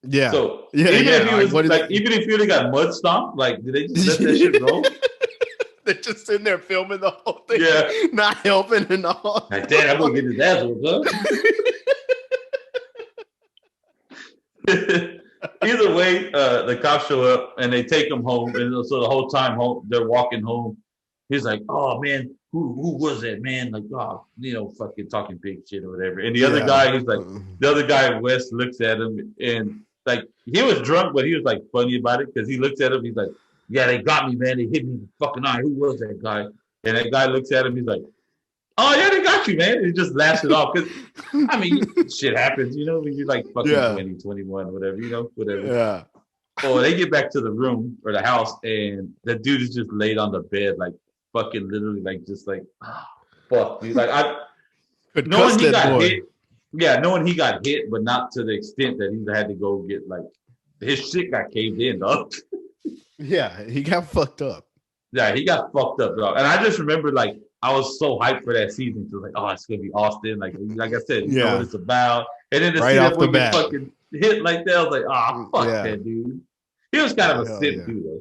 Yeah. So even if you would have got mud stomped, like did they just let that shit roll? They're just sitting there filming the whole thing, not helping and all. Like, damn, I'm gonna get his ass whooped, huh? Either way, the cops show up and they take him home, and so the whole time home, they're walking home. He's like, "Oh man, who was that man?" Like, "Oh, fucking talking big shit or whatever." And the other guy, Wes, looks at him and like he was drunk, but he was like funny about it because he looks at him. He's like, "Yeah, they got me, man. They hit me in the fucking eye. Who was that guy?" And that guy looks at him. He's like, "Oh yeah, they got you, man." And he just laughs it off because shit happens, when you're like fucking 20, 21, whatever, whatever. Yeah. Oh, they get back to the room or the house, and the dude is just laid on the bed, like fucking literally, like just like, fuck, dude. Like knowing he got hit. Yeah, knowing he got hit, but not to the extent that he had to go get like his shit got caved in, dog. Yeah, he got fucked up. Yeah, he got fucked up, dog. And I just remember, like, I was so hyped for that season. So like, oh, it's gonna be Austin. Like I said, you know what it's about. And then to Right see off that the boy get bat. fucking hit like that, I was like, oh, fuck that dude. He was kind of a simp too, though.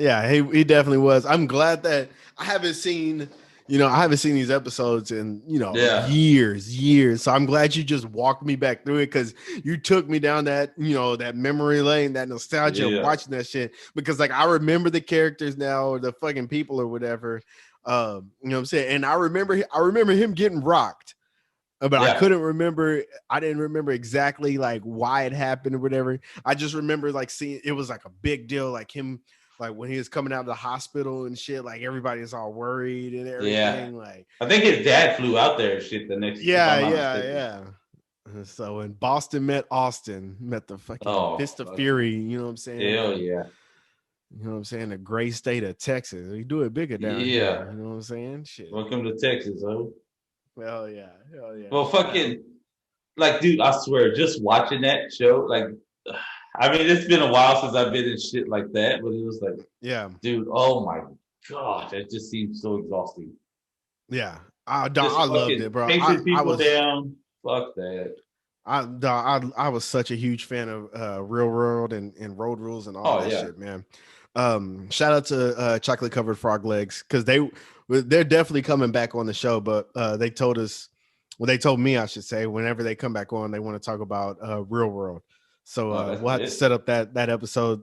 Yeah, he definitely was. I'm glad that I haven't seen these episodes in, years. So I'm glad you just walked me back through it, because you took me down that, that memory lane, that nostalgia of watching that shit. Because like I remember the characters now, or the fucking people or whatever. You know what I'm saying? And I remember him getting rocked. But I didn't remember exactly like why it happened or whatever. I just remember like seeing it was like a big deal, like him, like when he was coming out of the hospital and shit, like everybody's all worried and everything. Yeah. Like I think his dad flew out there and shit the next. Yeah. So when Boston met Austin, met the fucking Fist of Fury, you know what I'm saying? Hell yeah. You know what I'm saying? The great state of Texas. We do it bigger down here. You know what I'm saying? Shit. Welcome to Texas, huh? Hell yeah. Well, fucking, like, dude, I swear, just watching that show, like, I mean, it's been a while since I've been in shit like that, but it was like, dude, oh my god, that just seems so exhausting. Yeah, I loved it, bro. I was down. Fuck that. I was such a huge fan of Real World and Road Rules and all that shit, man. Shout out to Chocolate Covered Frog Legs, because they're definitely coming back on the show, but they told me, I should say, whenever they come back on, they want to talk about Real World. So we'll have to set up that episode,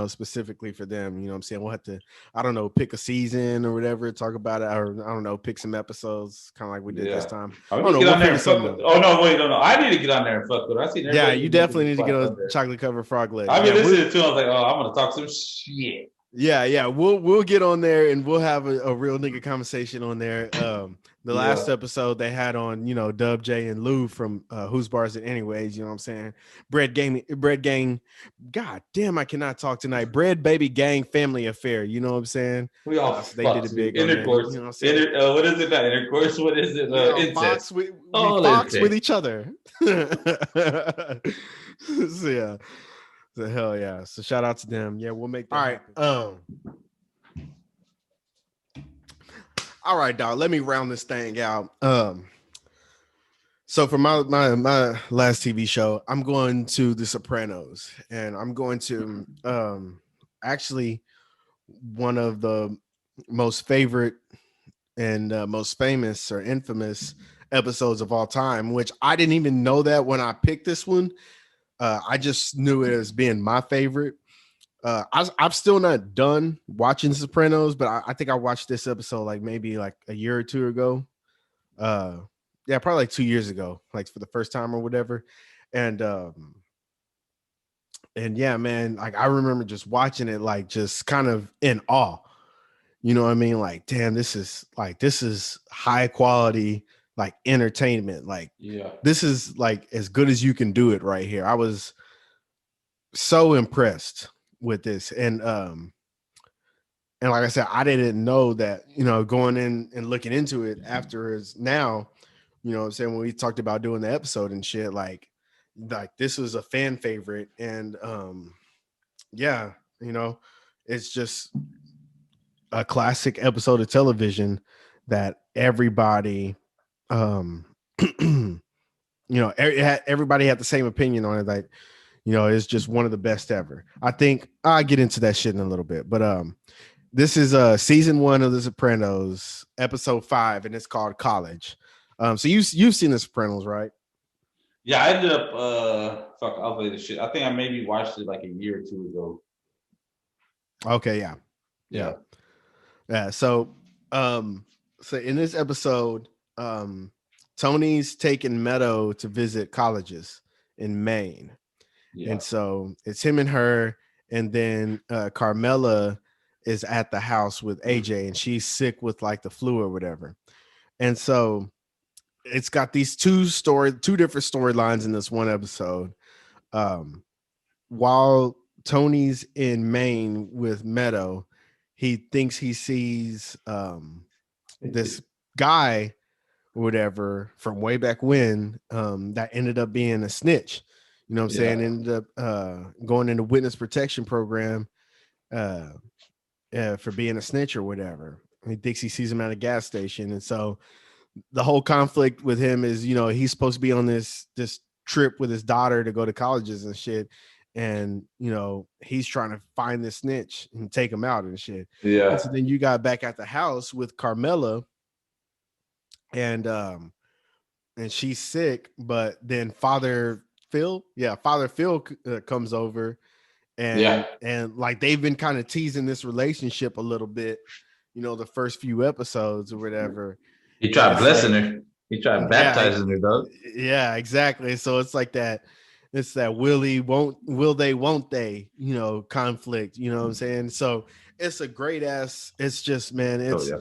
specifically for them. You know what I'm saying? We'll have to, I don't know, pick a season or whatever, talk about it, or I don't know, pick some episodes, kind of like we did this time. I don't know. Get on there and fuck with. Oh no, wait, no. I need to get on there and fuck with. I see. Yeah, you definitely need to get on Chocolate Covered Frog Legs. I've been listening to. I was like, oh, I'm gonna talk some shit. Yeah, we'll get on there and we'll have a real nigga conversation on there. The last episode they had on, Dub J and Lou from Whose Bars It Anyways, you know what I'm saying? Bread Gang. God damn, I cannot talk tonight. Bread Baby Gang Family Affair, you know what I'm saying? We all they did it big intercourse. You know what I'm saying? What is it? Not intercourse. What is it? Fox with each other. So yeah. So hell yeah. So shout out to them. Yeah, we'll make that happen. All right, dog. Let me round this thing out. So for my last TV show, I'm going to The Sopranos, and I'm going to actually one of the most favorite and most famous or infamous episodes of all time, which I didn't even know that when I picked this one. I just knew it as being my favorite. I'm still not done watching The Sopranos, but I think I watched this episode like maybe like a year or two ago. Yeah, probably like 2 years ago, like for the first time or whatever. And yeah, man, like I remember just watching it, like just kind of in awe. You know what I mean? Like, damn, this is high quality, like entertainment. Like, this is like as good as you can do it right here. I was so impressed with this. And like I said, I didn't know that, going in and looking into it afterwards now, you know what I'm saying, when we talked about doing the episode and shit, like this was a fan favorite. And yeah, it's just a classic episode of television that everybody everybody had the same opinion on it. Like, it's just one of the best ever. I think I'll get into that shit in a little bit, but this is season 1 of The Sopranos, episode 5, and it's called College. So you've seen The Sopranos, right? Yeah, I ended up I'll play this shit. I think I maybe watched it like a year or two ago. Okay, yeah. So in this episode, Tony's taking Meadow to visit colleges in Maine. Yeah. And so it's him and her, and then Carmela is at the house with AJ, and she's sick with like the flu or whatever. And so it's got these two different storylines in this one episode. While Tony's in Maine with Meadow, he thinks he sees this guy or whatever from way back when that ended up being a snitch. You know what I'm saying? Ended up going into witness protection program. And for being a snitch or whatever. He thinks he sees him at a gas station, and so the whole conflict with him is, he's supposed to be on this trip with his daughter to go to colleges and shit, and he's trying to find this snitch and take him out and shit. Yeah. And so then you got back at the house with Carmela, and she's sick, but then Father Phil comes over, and like they've been kind of teasing this relationship a little bit, the first few episodes or whatever. He tried blessing her. He tried baptizing her, dog. Yeah, exactly. So it's like that. It's that will they, won't they, conflict. You know what I'm saying? So it's a great ass. It's just, man, it's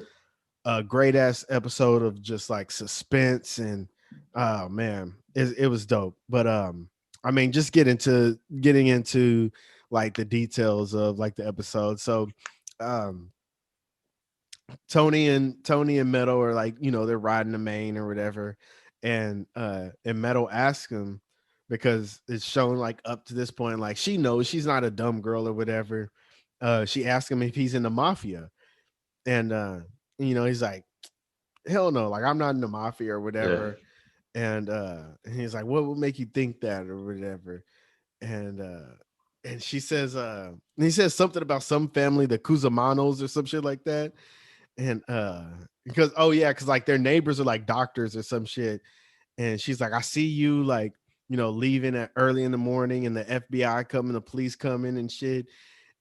a great ass episode of just like suspense, and oh man, it was dope. But I mean, just getting into like the details of like the episode. So Tony and Meadow are like, they're riding the main or whatever, and Meadow asks him, because it's shown like up to this point, like she knows she's not a dumb girl or whatever. She asks him if he's in the mafia, and he's like, hell no, like I'm not in the mafia or whatever. And he's like, what would make you think that or whatever? And she says, he says something about some family, the Cusimanos or some shit like that. And because like their neighbors are like doctors or some shit. And she's like, I see you like, leaving at early in the morning, and the FBI coming, the police coming and shit.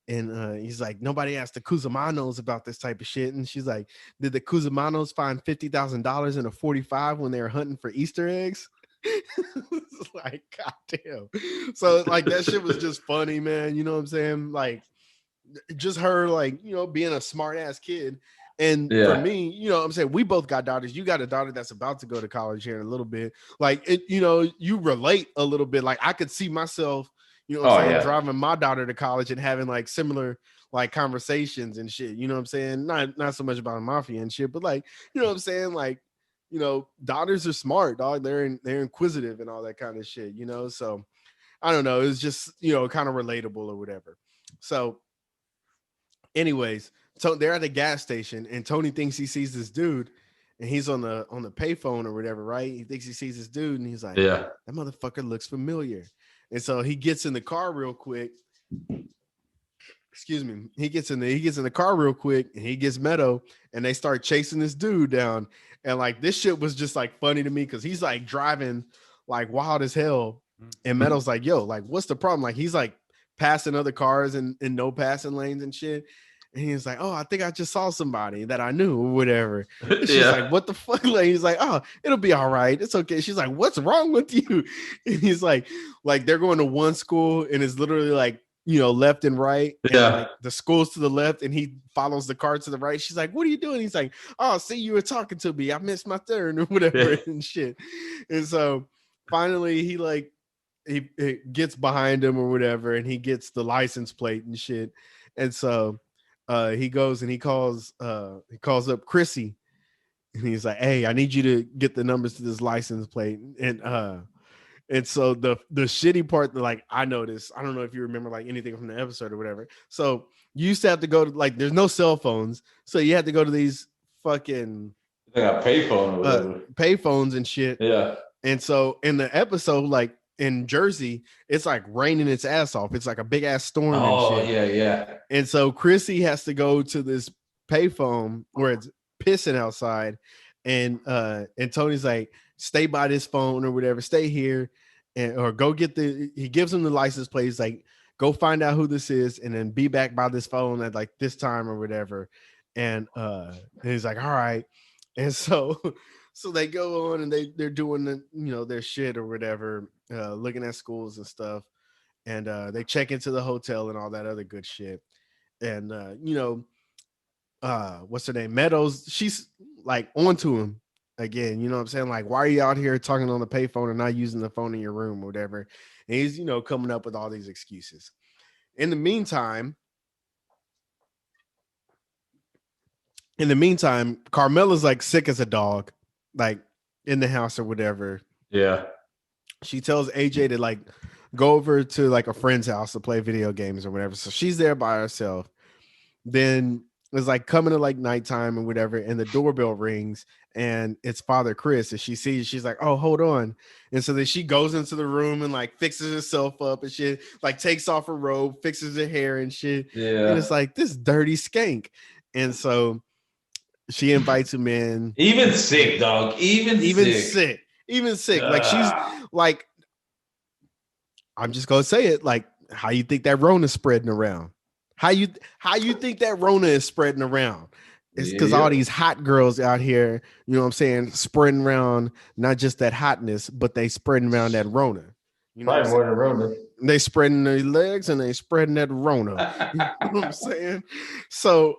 And he's like, nobody asked the Cusimanos about this type of shit. And she's like, did the Cusimanos find $50,000 in a 45 when they were hunting for Easter eggs? It's like, goddamn. So like that shit was just funny, man. You know what I'm saying? Like just her, like, being a smart ass kid. And for me, what I'm saying, we both got daughters. You got a daughter that's about to go to college here in a little bit. Like it, you relate a little bit. Like I could see myself, driving my daughter to college and having like similar like conversations and shit. You know what I'm saying? Not so much about mafia and shit, but like, what I'm saying? Like, daughters are smart, dog. They're inquisitive and all that kind of shit, So I don't know. It's just, kind of relatable or whatever. So anyways, so they're at a gas station, and Tony thinks he sees this dude, and he's on the payphone or whatever, right? He thinks he sees this dude, and he's like, that motherfucker looks familiar. And so he gets in the car real quick. Excuse me. He gets in the car real quick, and he gets Meadow, and they start chasing this dude down. And like this shit was just like funny to me, because he's like driving like wild as hell, and Meadow's like, yo, like what's the problem? Like he's like passing other cars in no passing lanes and shit. And he's like, oh, I think I just saw somebody that I knew or whatever. And she's like, what the fuck? Like, he's like, oh, it'll be all right. It's okay. She's like, what's wrong with you? And he's like they're going to one school, and it's literally like, left and right. And like the school's to the left, and he follows the car to the right. She's like, what are you doing? He's like, oh, see, you were talking to me. I missed my turn or whatever and shit. And so finally he gets behind him or whatever, and he gets the license plate and shit. And so he goes and he calls up Chrissy, and he's like, hey, I need you to get the numbers to this license plate. And so the shitty part that like I noticed, I don't know if you remember like anything from the episode or whatever. So you used to have to go to like, there's no cell phones, so you had to go to these fucking payphones and shit. Yeah. And so in the episode, like in Jersey, it's like raining its ass off. It's like a big ass storm. And shit. Yeah. And so Chrissy has to go to this payphone where it's pissing outside, and Tony's like, stay by this phone or whatever, stay here, or go get he gives him the license plate. He's like, go find out who this is, and then be back by this phone at like this time or whatever. And he's like, all right. And so they go on, and they're doing the, their shit or whatever, looking at schools and stuff. And they check into the hotel and all that other good shit. And what's her name? Meadows, she's like onto him again, you know what I'm saying? Like, why are you out here talking on the payphone and not using the phone in your room or whatever? And he's, coming up with all these excuses. In the meantime, Carmela's like sick as a dog, like in the house or whatever. Yeah. She tells AJ to like go over to like a friend's house to play video games or whatever. So she's there by herself. then it's like coming to like nighttime and whatever, and the doorbell rings, and it's Father Chris, and she sees, she's like, oh, hold on. And so then she goes into the room and like fixes herself up and shit, like takes off her robe, fixes her hair and shit. Yeah. And it's like, this dirty skank. And so she invites him in. Even sick, dog. Even sick. Even sick. Like, she's like, I'm just gonna say it, like, how you think that Rona's spreading around? How you think that Rona is spreading around? It's because all these hot girls out here, you know what I'm saying, spreading around not just that hotness, but they spreading around that Rona. You know, probably more than Rona. They spreading their legs and they spreading that Rona. You know what I'm saying? So,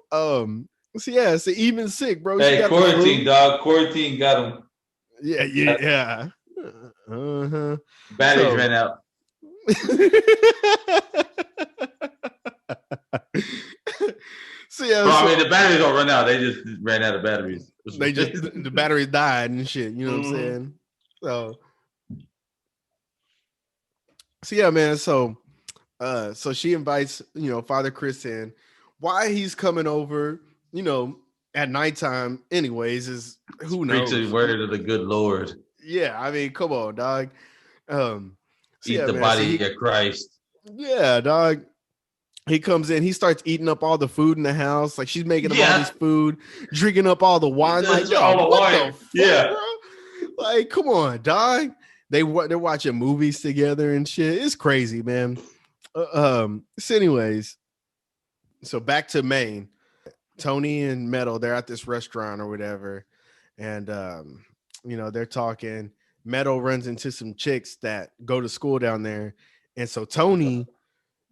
yeah, it's even sick, bro. Hey, quarantine, dog. Quarantine got him. Yeah. Batteries ran out. So yeah, bro, I mean, the batteries don't run out. They just ran out of batteries. The batteries died and shit. You know what I'm saying? So yeah, man. So she invites, you know, Father Chris in. Why he's coming over, you know, at nighttime, anyways, is who knows? Preach the word of the good Lord. Yeah, I mean, come on, dog. Eat the body of Christ. Yeah, dog. He comes in, he starts eating up all the food in the house. Like, she's making him all this food, drinking up all the wine. Like, all the wine. Bro? Like, come on, dog. They're watching movies together and shit. It's crazy, man. So anyways, so back to Maine. Tony and Meadow, they're at this restaurant or whatever. And, you know, they're talking. Meadow runs into some chicks that go to school down there. And so Tony,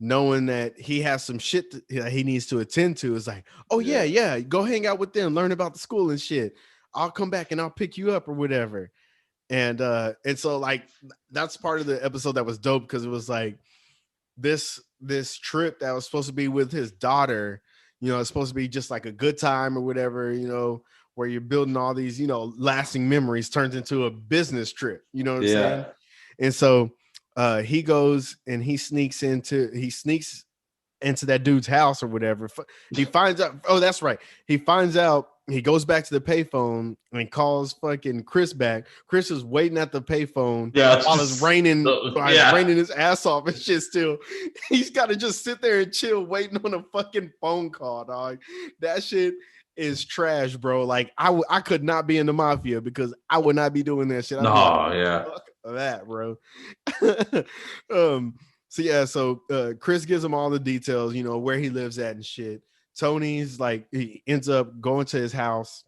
knowing that he has some shit that he needs to attend to, is like, oh yeah, go hang out with them, learn about the school and shit. I'll come back and I'll pick you up or whatever. And so like that's part of the episode that was dope, because it was like this trip that was supposed to be with his daughter, you know, it's supposed to be just like a good time or whatever, you know, where you're building all these, you know, lasting memories, turns into a business trip, you know what I'm saying? And so he goes and he sneaks into that dude's house or whatever. He finds out, oh, that's right. He finds out, he goes back to the payphone and calls fucking Chris back. Chris is waiting at the payphone while it's raining, raining his ass off and shit still. He's got to just sit there and chill waiting on a fucking phone call, dog. That shit is trash, bro. Like, I could not be in the mafia because I would not be doing that shit. Fuck that, bro. So Chris gives him all the details, you know, where he lives at and shit. Tony's like, he ends up going to his house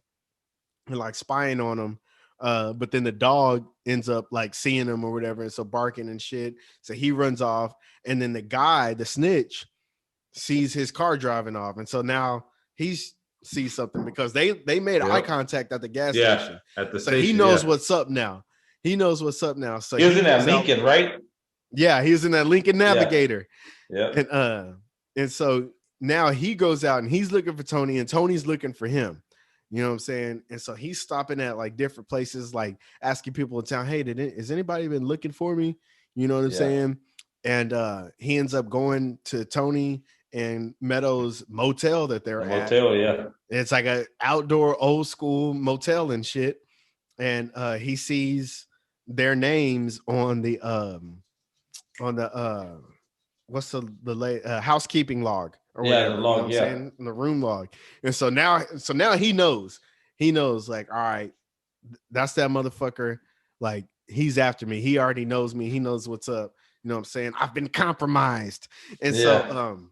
and like spying on him, but then the dog ends up like seeing him or whatever, and so barking and shit. So he runs off, and then the guy, the snitch, sees his car driving off, and so now he sees something because they made eye contact at the gas station. At the so station, he knows what's up now. He knows what's up now. So he was in that Lincoln, right? Yeah, he was in that Lincoln Navigator. Yeah. And so now he goes out and he's looking for Tony, and Tony's looking for him. You know what I'm saying? And so he's stopping at like different places, like asking people in town, hey, has anybody been looking for me? You know what I'm saying? And he ends up going to Tony and Meadows' motel that they're at. It's like an outdoor old school motel and shit. And he sees their names on the what's the housekeeping log or whatever, the log, you know what I'm saying? In the room log. And so now he knows like, all right, that's that motherfucker. Like, he's after me. He already knows me. He knows what's up. You know what I'm saying? I've been compromised. And so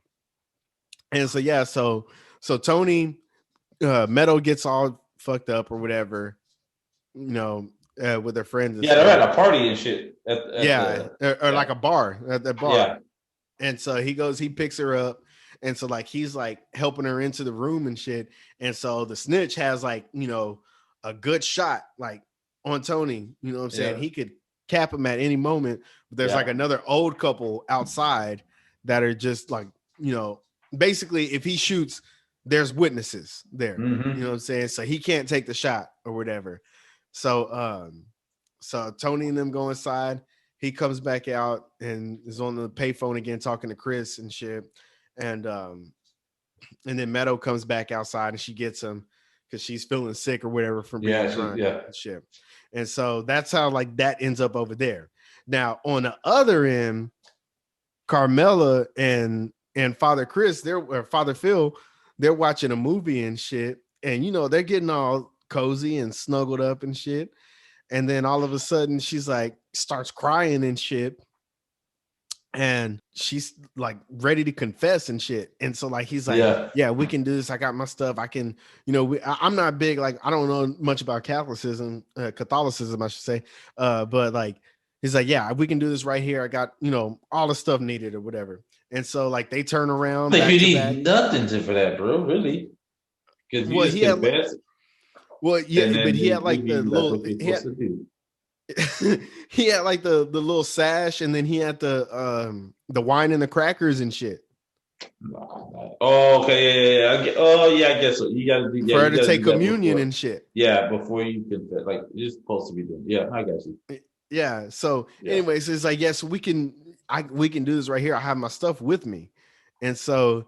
Tony Meadow gets all fucked up or whatever, you know, with their friends. And they're at a party and shit. Or like a bar at the bar. Yeah. And so he picks her up. And so like, he's like helping her into the room and shit. And so the snitch has like, you know, a good shot like on Tony, you know what I'm saying? He could cap him at any moment. But there's like another old couple outside that are just like, you know, basically if he shoots, there's witnesses there. You know what I'm saying? So he can't take the shot or whatever. So Tony and them go inside. He comes back out and is on the payphone again talking to Chris and shit. And and then Meadow comes back outside and she gets him because she's feeling sick or whatever from being drunk and shit. And so that's how like that ends up over there. Now on the other end, Carmela and Father Chris, Father Phil, they're watching a movie and shit, and you know they're getting all cozy and snuggled up and shit. And then all of a sudden she's like starts crying and shit. And she's like ready to confess and shit. And so like he's like, yeah, we can do this. I got my stuff. I can, you know, I'm not big, like I don't know much about Catholicism, I should say. But like he's like, yeah, we can do this right here. I got, you know, all the stuff needed or whatever. And so like they turn around. Like you need nothing for that, bro. Really? Because you just confess. Well, yeah, but he had like the little. He had like the little sash, and then he had the wine and the crackers and shit. Oh, okay, yeah. I guess so. You gotta do for her to take communion and shit. Yeah, before you can, like you're supposed to be doing. Yeah, I got you. Yeah. So, anyways, it's like yes, we can do this right here. I have my stuff with me, and so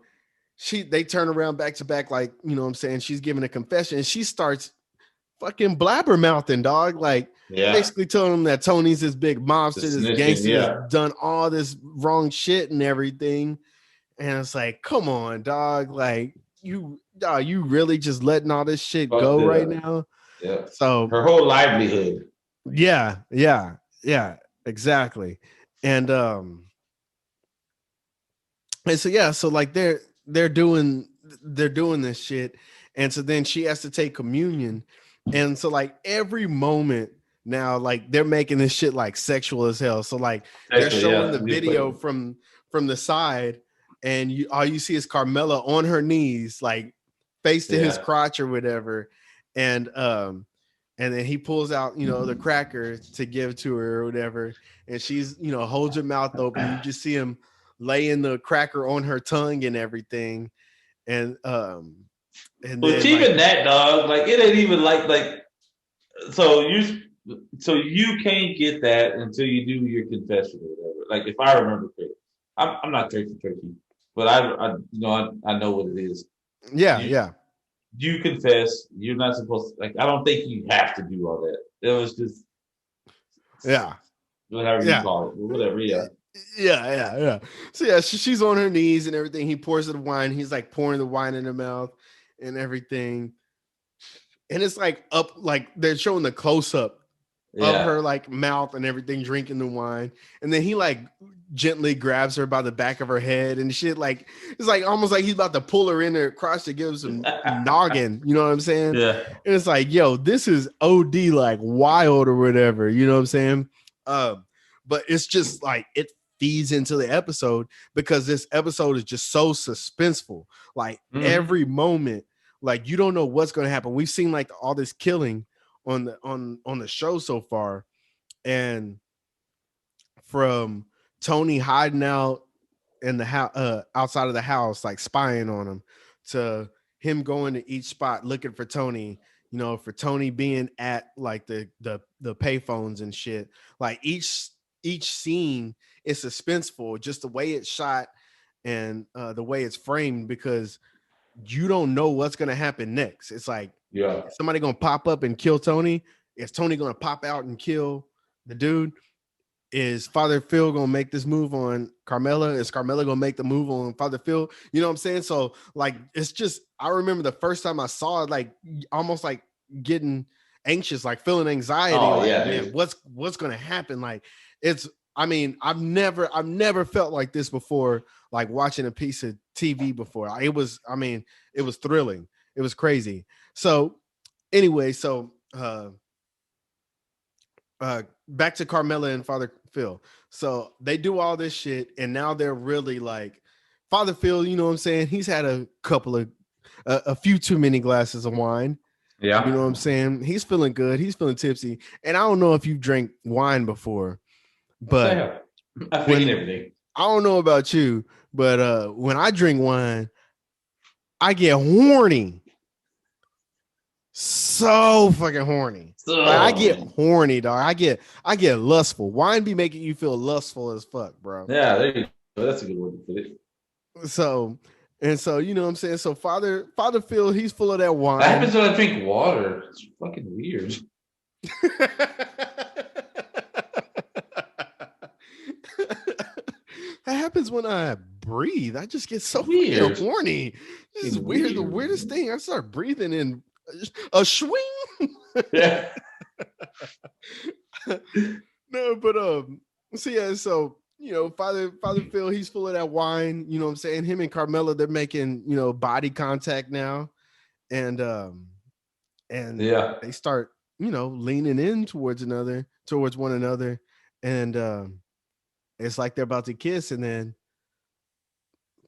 they turn around back to back, like you know what I'm saying. She's giving a confession, and she starts fucking blabbermouthing, dog. Like basically telling him that Tony's this big mobster, this gangster that's done all this wrong shit and everything. And it's like, come on, dog. Like you really just letting all this shit go right now. Yeah. So her whole livelihood. Yeah, exactly. And so like they're doing this shit. And so then she has to take communion. And so like every moment now, like they're making this shit like sexual as hell. So like they're showing the video from the side, and all you see is Carmela on her knees, like face to his crotch or whatever. And then he pulls out, you know, the cracker to give to her or whatever. And she's, you know, holds her mouth open. You just see him laying the cracker on her tongue and everything. And but even that, dog, like it ain't even like so you can't get that until you do your confession or whatever. Like if I remember correctly, I'm not turkey, but I know what it is. You confess. You're not supposed to, like. I don't think you have to do all that. It was just whatever you call it, whatever. Yeah. So she's on her knees and everything. He pours her the wine. He's like pouring the wine in her mouth and everything. And it's like up, like they're showing the close up of her like mouth and everything, drinking the wine. And then he like gently grabs her by the back of her head and shit. Like it's like almost like he's about to pull her in her crotch to give her some noggin. You know what I'm saying? Yeah. And it's like, yo, this is OD like wild or whatever. You know what I'm saying? But it's just like it feeds into the episode because this episode is just so suspenseful. Like every moment, like you don't know what's going to happen. We've seen like all this killing on the show so far, and from Tony hiding out in the house, outside of the house, like spying on him, to him going to each spot looking for Tony. You know, for Tony being at like the payphones and shit. Like each scene is suspenseful, just the way it's shot and the way it's framed, because you don't know what's gonna happen next. It's like, is somebody gonna pop up and kill Tony? Is Tony gonna pop out and kill the dude? Is Father Phil gonna make this move on Carmela? Is Carmela gonna make the move on Father Phil? You know what I'm saying? So like, it's just, I remember the first time I saw it, like almost like getting anxious, like feeling anxiety. Man, what's gonna happen? Like it's, I mean, I've never felt like this before, like watching a piece of TV before. It was thrilling. It was crazy. So anyway, back to Carmela and Father Phil. So they do all this shit, and now they're really like, Father Phil, you know what I'm saying? He's had a few too many glasses of wine. Yeah. You know what I'm saying? He's feeling good. He's feeling tipsy. And I don't know if you've drank wine before, but I feel everything. I don't know about you, but when I drink wine, I get horny. So fucking horny. Like, I get horny, dog. I get lustful. Wine be making you feel lustful as fuck, bro. Yeah, there you go. That's a good word to put it. So, And so, you know what I'm saying? So Father Phil, he's full of that wine. That happens when I drink water. It's fucking weird. That happens when I breathe. I just get so weird. Horny. This is weird. The weirdest thing. I start breathing in a swing. Yeah. No, but so yeah, so you know, Father Phil, he's full of that wine. You know what I'm saying? Him and Carmela, they're making, you know, body contact now, and Yeah. they start, you know, leaning in towards one another, and it's like they're about to kiss, and then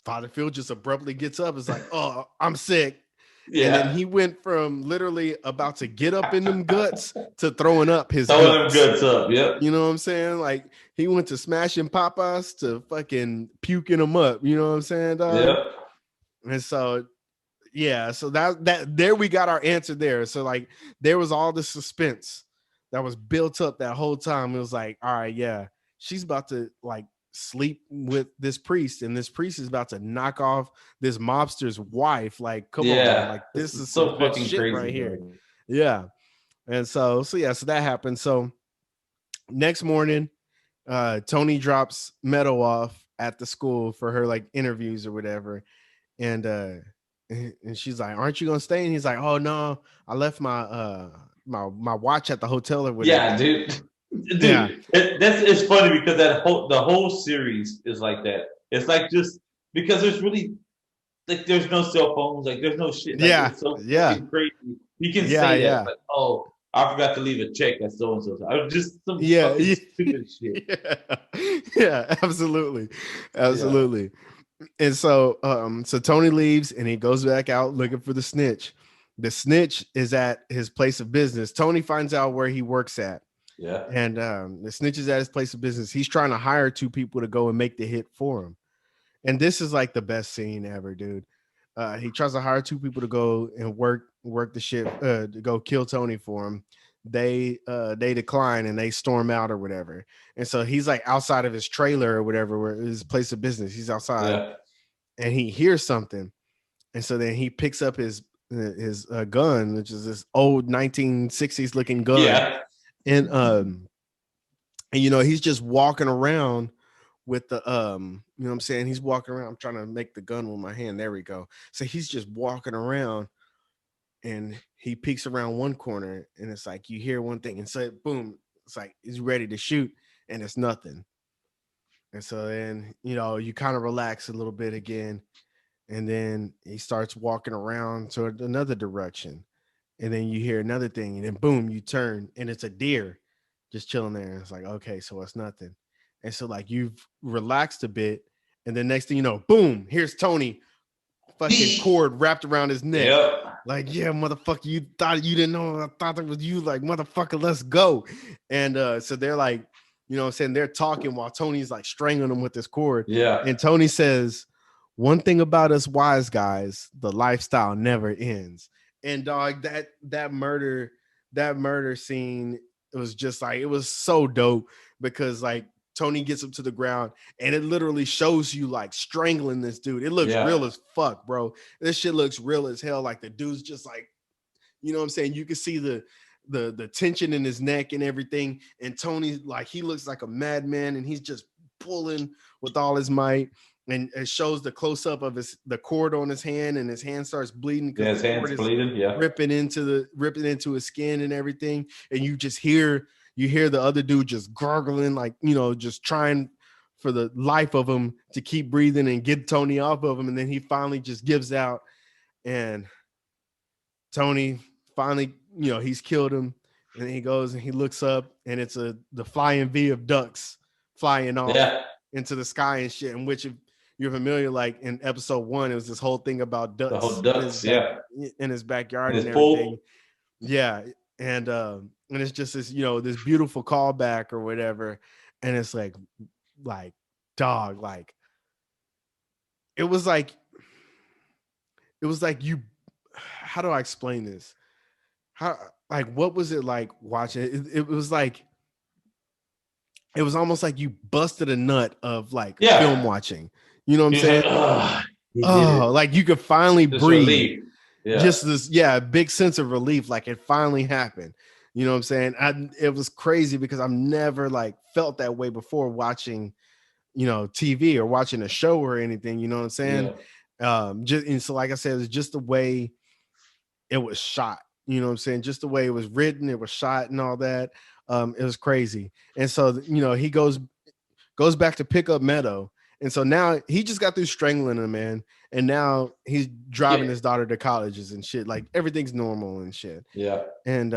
Father Phil just abruptly gets up. It's like, oh, I'm sick. Yeah. And then he went from literally about to get up in them guts to throwing up his guts up. Yep. You know what I'm saying? Like he went to smashing Papas to fucking puking them up. You know what I'm saying, dog? Yep. And so, yeah. So that there we got our answer there. So like there was all the suspense that was built up that whole time. It was like, all right, yeah, she's about to like sleep with this priest, and this priest is about to knock off this mobster's wife. Like, come on, man. Like this is so some good fucking shit crazy right here. bro. Yeah. And so that happened. So next morning, Tony drops Meadow off at the school for her like interviews or whatever. And she's like, aren't you gonna stay? And he's like, oh no, I left my my watch at the hotel or whatever. Yeah, dude. Yeah. It's funny because the whole series is like that. It's like just because there's really like there's no cell phones, like there's no shit. Like, yeah, it's so yeah, crazy. You can say that, like, oh, I forgot to leave a check at so and so. I was just some fucking stupid shit. Yeah, absolutely. Yeah. And so so Tony leaves and he goes back out looking for the snitch. The snitch is at his place of business. Tony finds out where he works at. Yeah. And the snitch is at his place of business. He's trying to hire 2 people to go and make the hit for him. And this is like the best scene ever, dude. He tries to hire 2 people to go and work the shit to go kill Tony for him. They decline and they storm out or whatever. And so he's like outside of his trailer or whatever, where his place of business. He's outside and he hears something. And so then he picks up his gun, which is this old 1960s looking gun. Yeah. And you know, he's just walking around with the you know what I'm saying? He's walking around. I'm trying to make the gun with my hand. There we go. So he's just walking around and he peeks around one corner and it's like you hear one thing and so boom, it's like he's ready to shoot and it's nothing. And so then, you know, you kind of relax a little bit again, and then he starts walking around toward another direction. And then you hear another thing, and then boom, you turn, and it's a deer just chilling there. It's like, okay, so it's nothing. And so like you've relaxed a bit, and then next thing you know, boom, here's Tony, fucking cord wrapped around his neck. Yep. Like, yeah, motherfucker, you thought you didn't know. I thought it was you. Like, motherfucker, let's go. And so they're like, you know what I'm saying? They're talking while Tony's like strangling him with this cord. Yeah. And Tony says, one thing about us wise guys, the lifestyle never ends. And dog, that murder scene, it was just like, it was so dope because like Tony gets him to the ground and it literally shows you like strangling this dude. It looks real as fuck, bro. This shit looks real as hell. Like the dude's just like, you know what I'm saying? You can see the tension in his neck and everything. And Tony, like, he looks like a madman and he's just pulling with all his might. And it shows the close up of the cord on his hand, and his hand starts bleeding. Yeah, his hand's bleeding. Yeah, ripping into his skin and everything. And you just hear the other dude just gargling, like, you know, just trying for the life of him to keep breathing and get Tony off of him. And then he finally just gives out, and Tony finally, you know, he's killed him. And he goes and he looks up, and it's the flying V of ducks flying off into the sky and shit. In which, if you're familiar, like in episode 1, it was this whole thing about ducks, the whole ducks, in his backyard and everything. Pool. Yeah, and it's just this, you know, this beautiful callback or whatever, and it's like dog, like it was like you. How do I explain this? How, like, what was it like watching it? It was like, it was almost like you busted a nut of like film watching. You know what I'm saying? Like, like you could finally Just breathe. relief. Yeah. Just this, big sense of relief. Like it finally happened. You know what I'm saying? It was crazy because I've never like felt that way before watching, TV or watching a show or anything. You know what I'm saying? Just and so like I said, it's just the way it was shot. You know what I'm saying? Just the way it was written, it was shot and all that. It was crazy. And so he goes back to pick up Meadow. And so now he just got through strangling him, man. And now he's driving his daughter to colleges and shit. Like everything's normal and shit. Yeah. And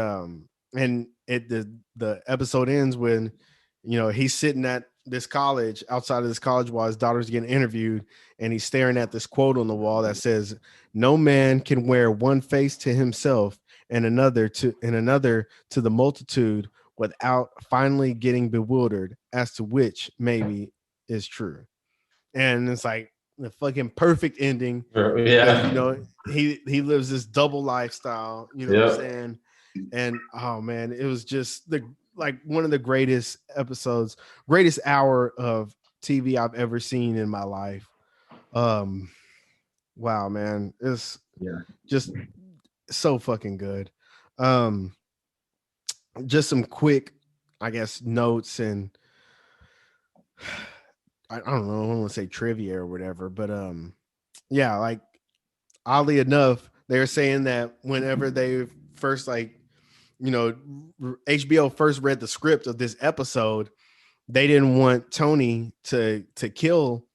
the episode ends when, he's sitting at this college, outside of this college, while his daughter's getting interviewed, and he's staring at this quote on the wall that says, "No man can wear one face to himself and another to the multitude without finally getting bewildered as to which maybe is true." And it's like the fucking perfect ending. Yeah. Because, he lives this double lifestyle, what I'm saying? And oh man, it was just one of the greatest episodes, greatest hour of TV I've ever seen in my life. Wow, man. It's just so fucking good. Just some quick, I guess, notes and I don't know, I don't want to say trivia or whatever, but like oddly enough, they're saying that whenever they first HBO first read the script of this episode, they didn't want Tony to kill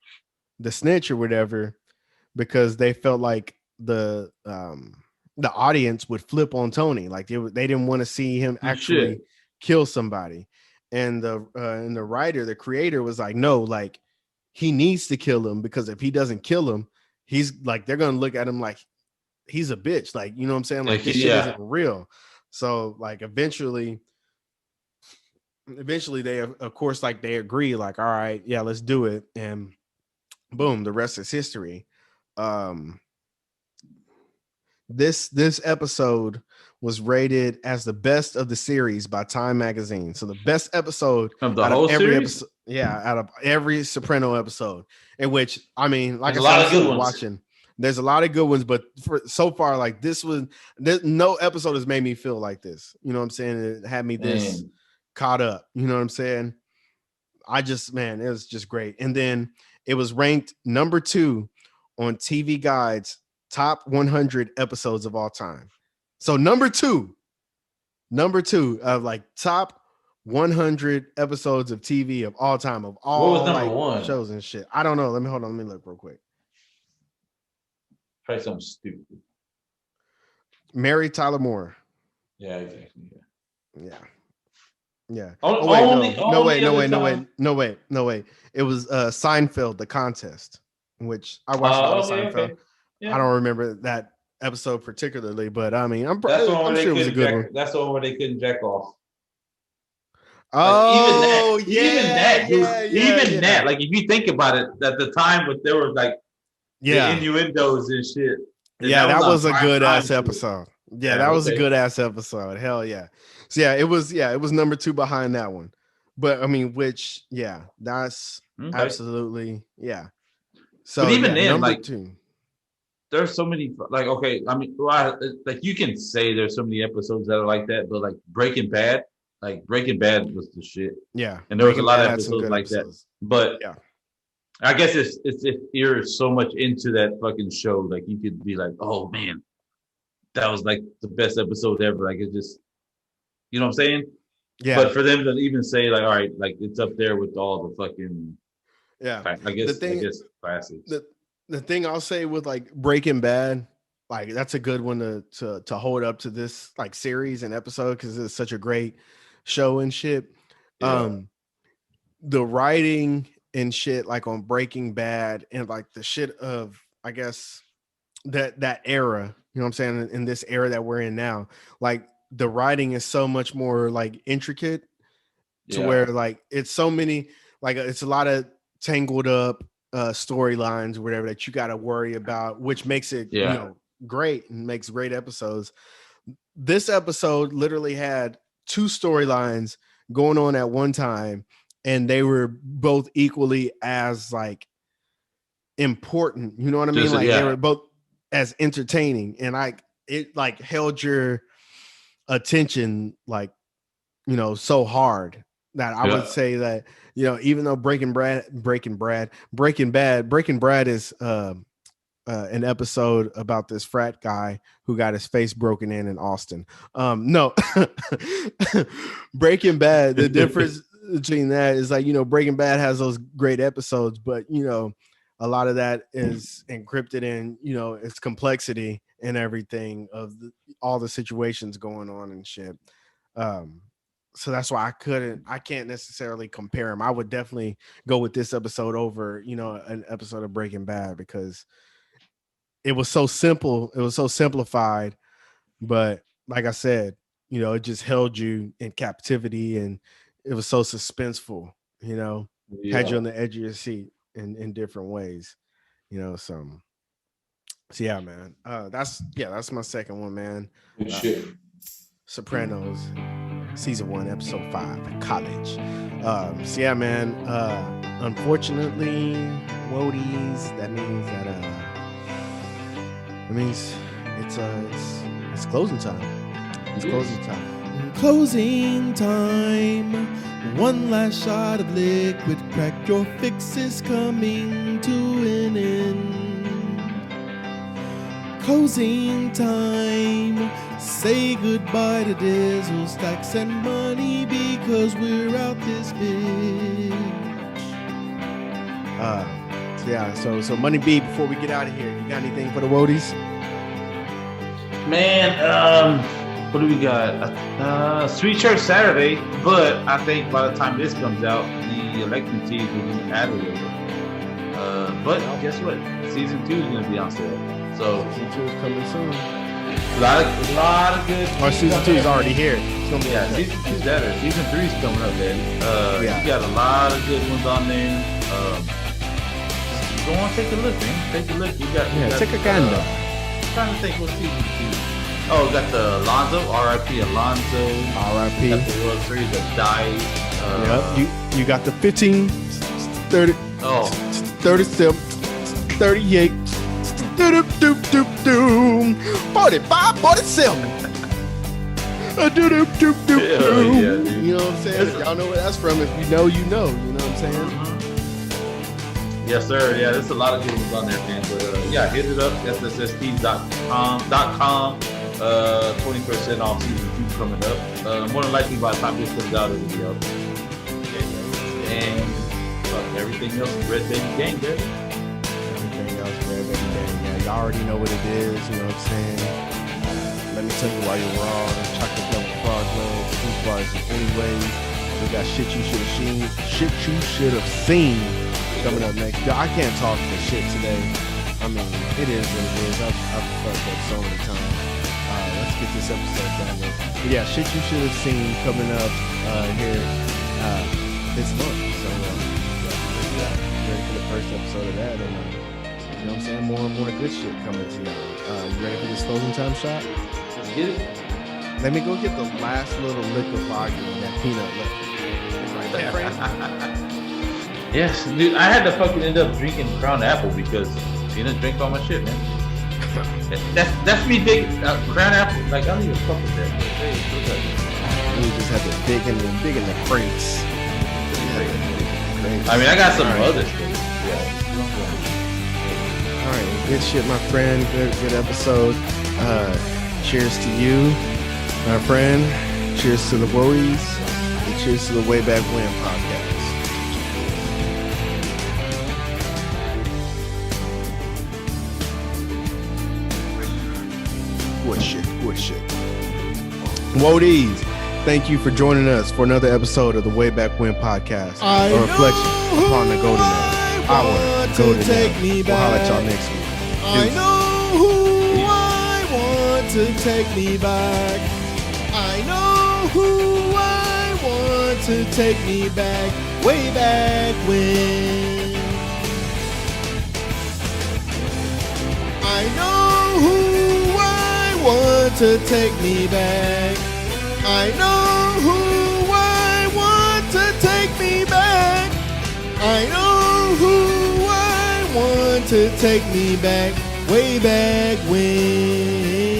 the snitch or whatever because they felt like the audience would flip on Tony. Like they didn't want to see him actually kill somebody. And the writer, the creator was like, no, like he needs to kill him because if he doesn't kill him, he's like, they're going to look at him like he's a bitch. Like, you know what I'm saying? Like this shit isn't real. So like eventually they of course like they agree like, all right, yeah, let's do it. And boom, the rest is history. This episode was rated as the best of the series by Time Magazine. So the best episode of the whole series? Out of every Soprano episode, in which I mean, like there's I said, a lot of good ones. Watching. There's a lot of good ones, but for so far, like no episode has made me feel like this. You know what I'm saying? It had me this caught up. You know what I'm saying? It was just great. And then it was ranked number 2 on TV Guide's top 100 episodes of all time. So number two of like top 100 episodes of TV of all time of all what was number one? Shows and shit. I don't know. Let me look real quick. Try something stupid. Mary Tyler Moore. Yeah, exactly. Yeah. No way. It was Seinfeld, The Contest, which I watched a lot of Seinfeld. Okay. Yeah. I don't remember that episode particularly, but I mean, I'm sure it was a good one. That's the one where they couldn't jack off. Oh, like, even that. Like if you think about it, at the time, but there were like the innuendos and shit. And that was a good ass episode. Yeah, that was a good ass episode. Hell yeah. So it was number 2 behind that one. But I mean, that's absolutely So but even then, number like 2. There's so many like I mean, like you can say there's so many episodes that are like that, but like Breaking Bad was the shit. Yeah, and there was a lot of episodes like that. But I guess it's if you're so much into that fucking show, like you could be like, oh man, that was like the best episode ever. Like it's just, you know what I'm saying? Yeah. But for them to even say like, all right, like it's up there with all the fucking I guess classics. The thing I'll say with like Breaking Bad, like that's a good one to hold up to this like series and episode because it's such a great show and shit. Yeah. The writing and shit like on Breaking Bad and like the shit of I guess that era, you know what I'm saying, in this era that we're in now, like the writing is so much more like intricate to where like it's so many like it's a lot of tangled up storylines or whatever that you got to worry about, which makes it great and makes great episodes. This episode literally had 2 storylines going on at one time, and they were both equally as like important. You know what I mean? Like they were both as entertaining, and it like held your attention, like, you know, so hard that I would say that, you know, even though Breaking Bad is an episode about this frat guy who got his face broken in Austin. No, Breaking Bad, the difference between that is like, you know, Breaking Bad has those great episodes, but, you know, a lot of that is encrypted in, you know, its complexity and everything of all the situations going on and shit. So that's why I can't necessarily compare them. I would definitely go with this episode over, you know, an episode of Breaking Bad, because it was so simple. It was so simplified, but like I said, you know, it just held you in captivity, and it was so suspenseful, you know, had you on the edge of your seat in different ways, you know. So yeah, man. That's my second one, man. Sopranos, season 1, episode 5, college. So yeah, man. Unfortunately, Wodies, that means it's closing time. It's closing time. Closing time. One last shot of liquid crack. Your fix is coming to an end. Closing time. Say goodbye to Dizzle, Stacks, and Money, because we're out this bitch. So Money B, before we get out of here, you got anything for the Wodies? Man, what do we got? Sweet Church Saturday, but I think by the time this comes out, the election teams will be added over. But guess what? Season 2 is going to be on sale. So season 2 is coming soon. A lot of good. Or season 2 is already here. Season 2 is better. Season 3 is coming up, man. You got a lot of good ones on there. Go on, take a look, man. Take a look. Take a gander. I'm trying to think what season 2. Oh, we got the Alonzo, R.I.P. Alonzo. R.I.P. Got the World Series of Dice. You got the 15, 30, 37, 38, 45, 47. You know what I'm saying? Y'all know where that's from. If you know, you know. You know what I'm saying? Yes, sir. Yeah, there's a lot of good ones on there, man. But hit it up. SSSTees.com. 20% off season 2 coming up. More than likely by the time this comes out, it'll be up. And everything else is Red Baby Gang, baby. Everything else is Red Baby Gang. Yeah, y'all already know what it is. You know what I'm saying? Let me tell you why you're wrong. Chocolate covered frog legs, food bars, anyways. We got shit you should have seen coming up next. I can't talk for shit today. I mean, it is what it is. I've fucked up so many times. Let's get this episode done with. But yeah, shit you should have seen coming up here this month. So ready for the first episode of that, and you know what I'm saying, more and more good shit coming to y'all. You ready for this closing time shot? Let's get it. Let me go get the last little lick of vodka that peanut left. Right there, friend. Yes, dude. I had to fucking end up drinking Crown Apple because Peanut drank all my shit, man. That's me big Crown Apple. Like, I don't even fuck with that. Hey, what's up? We just have to dig in the crates. I mean, I got some other shit. All right, good shit, my friend. Good episode. Cheers to you, my friend. Cheers to the Wowies. And cheers to the Way Back When podcast. Good shit. Wodies, thank you for joining us for another episode of the Way Back When podcast. A reflection upon the golden era. Our golden era. We'll holler at y'all next week. I know who I want to take me back. I know who I want to take me back. Way back when. I know who want to take me back. I know who I want to take me back. I know who I want to take me back, way back when.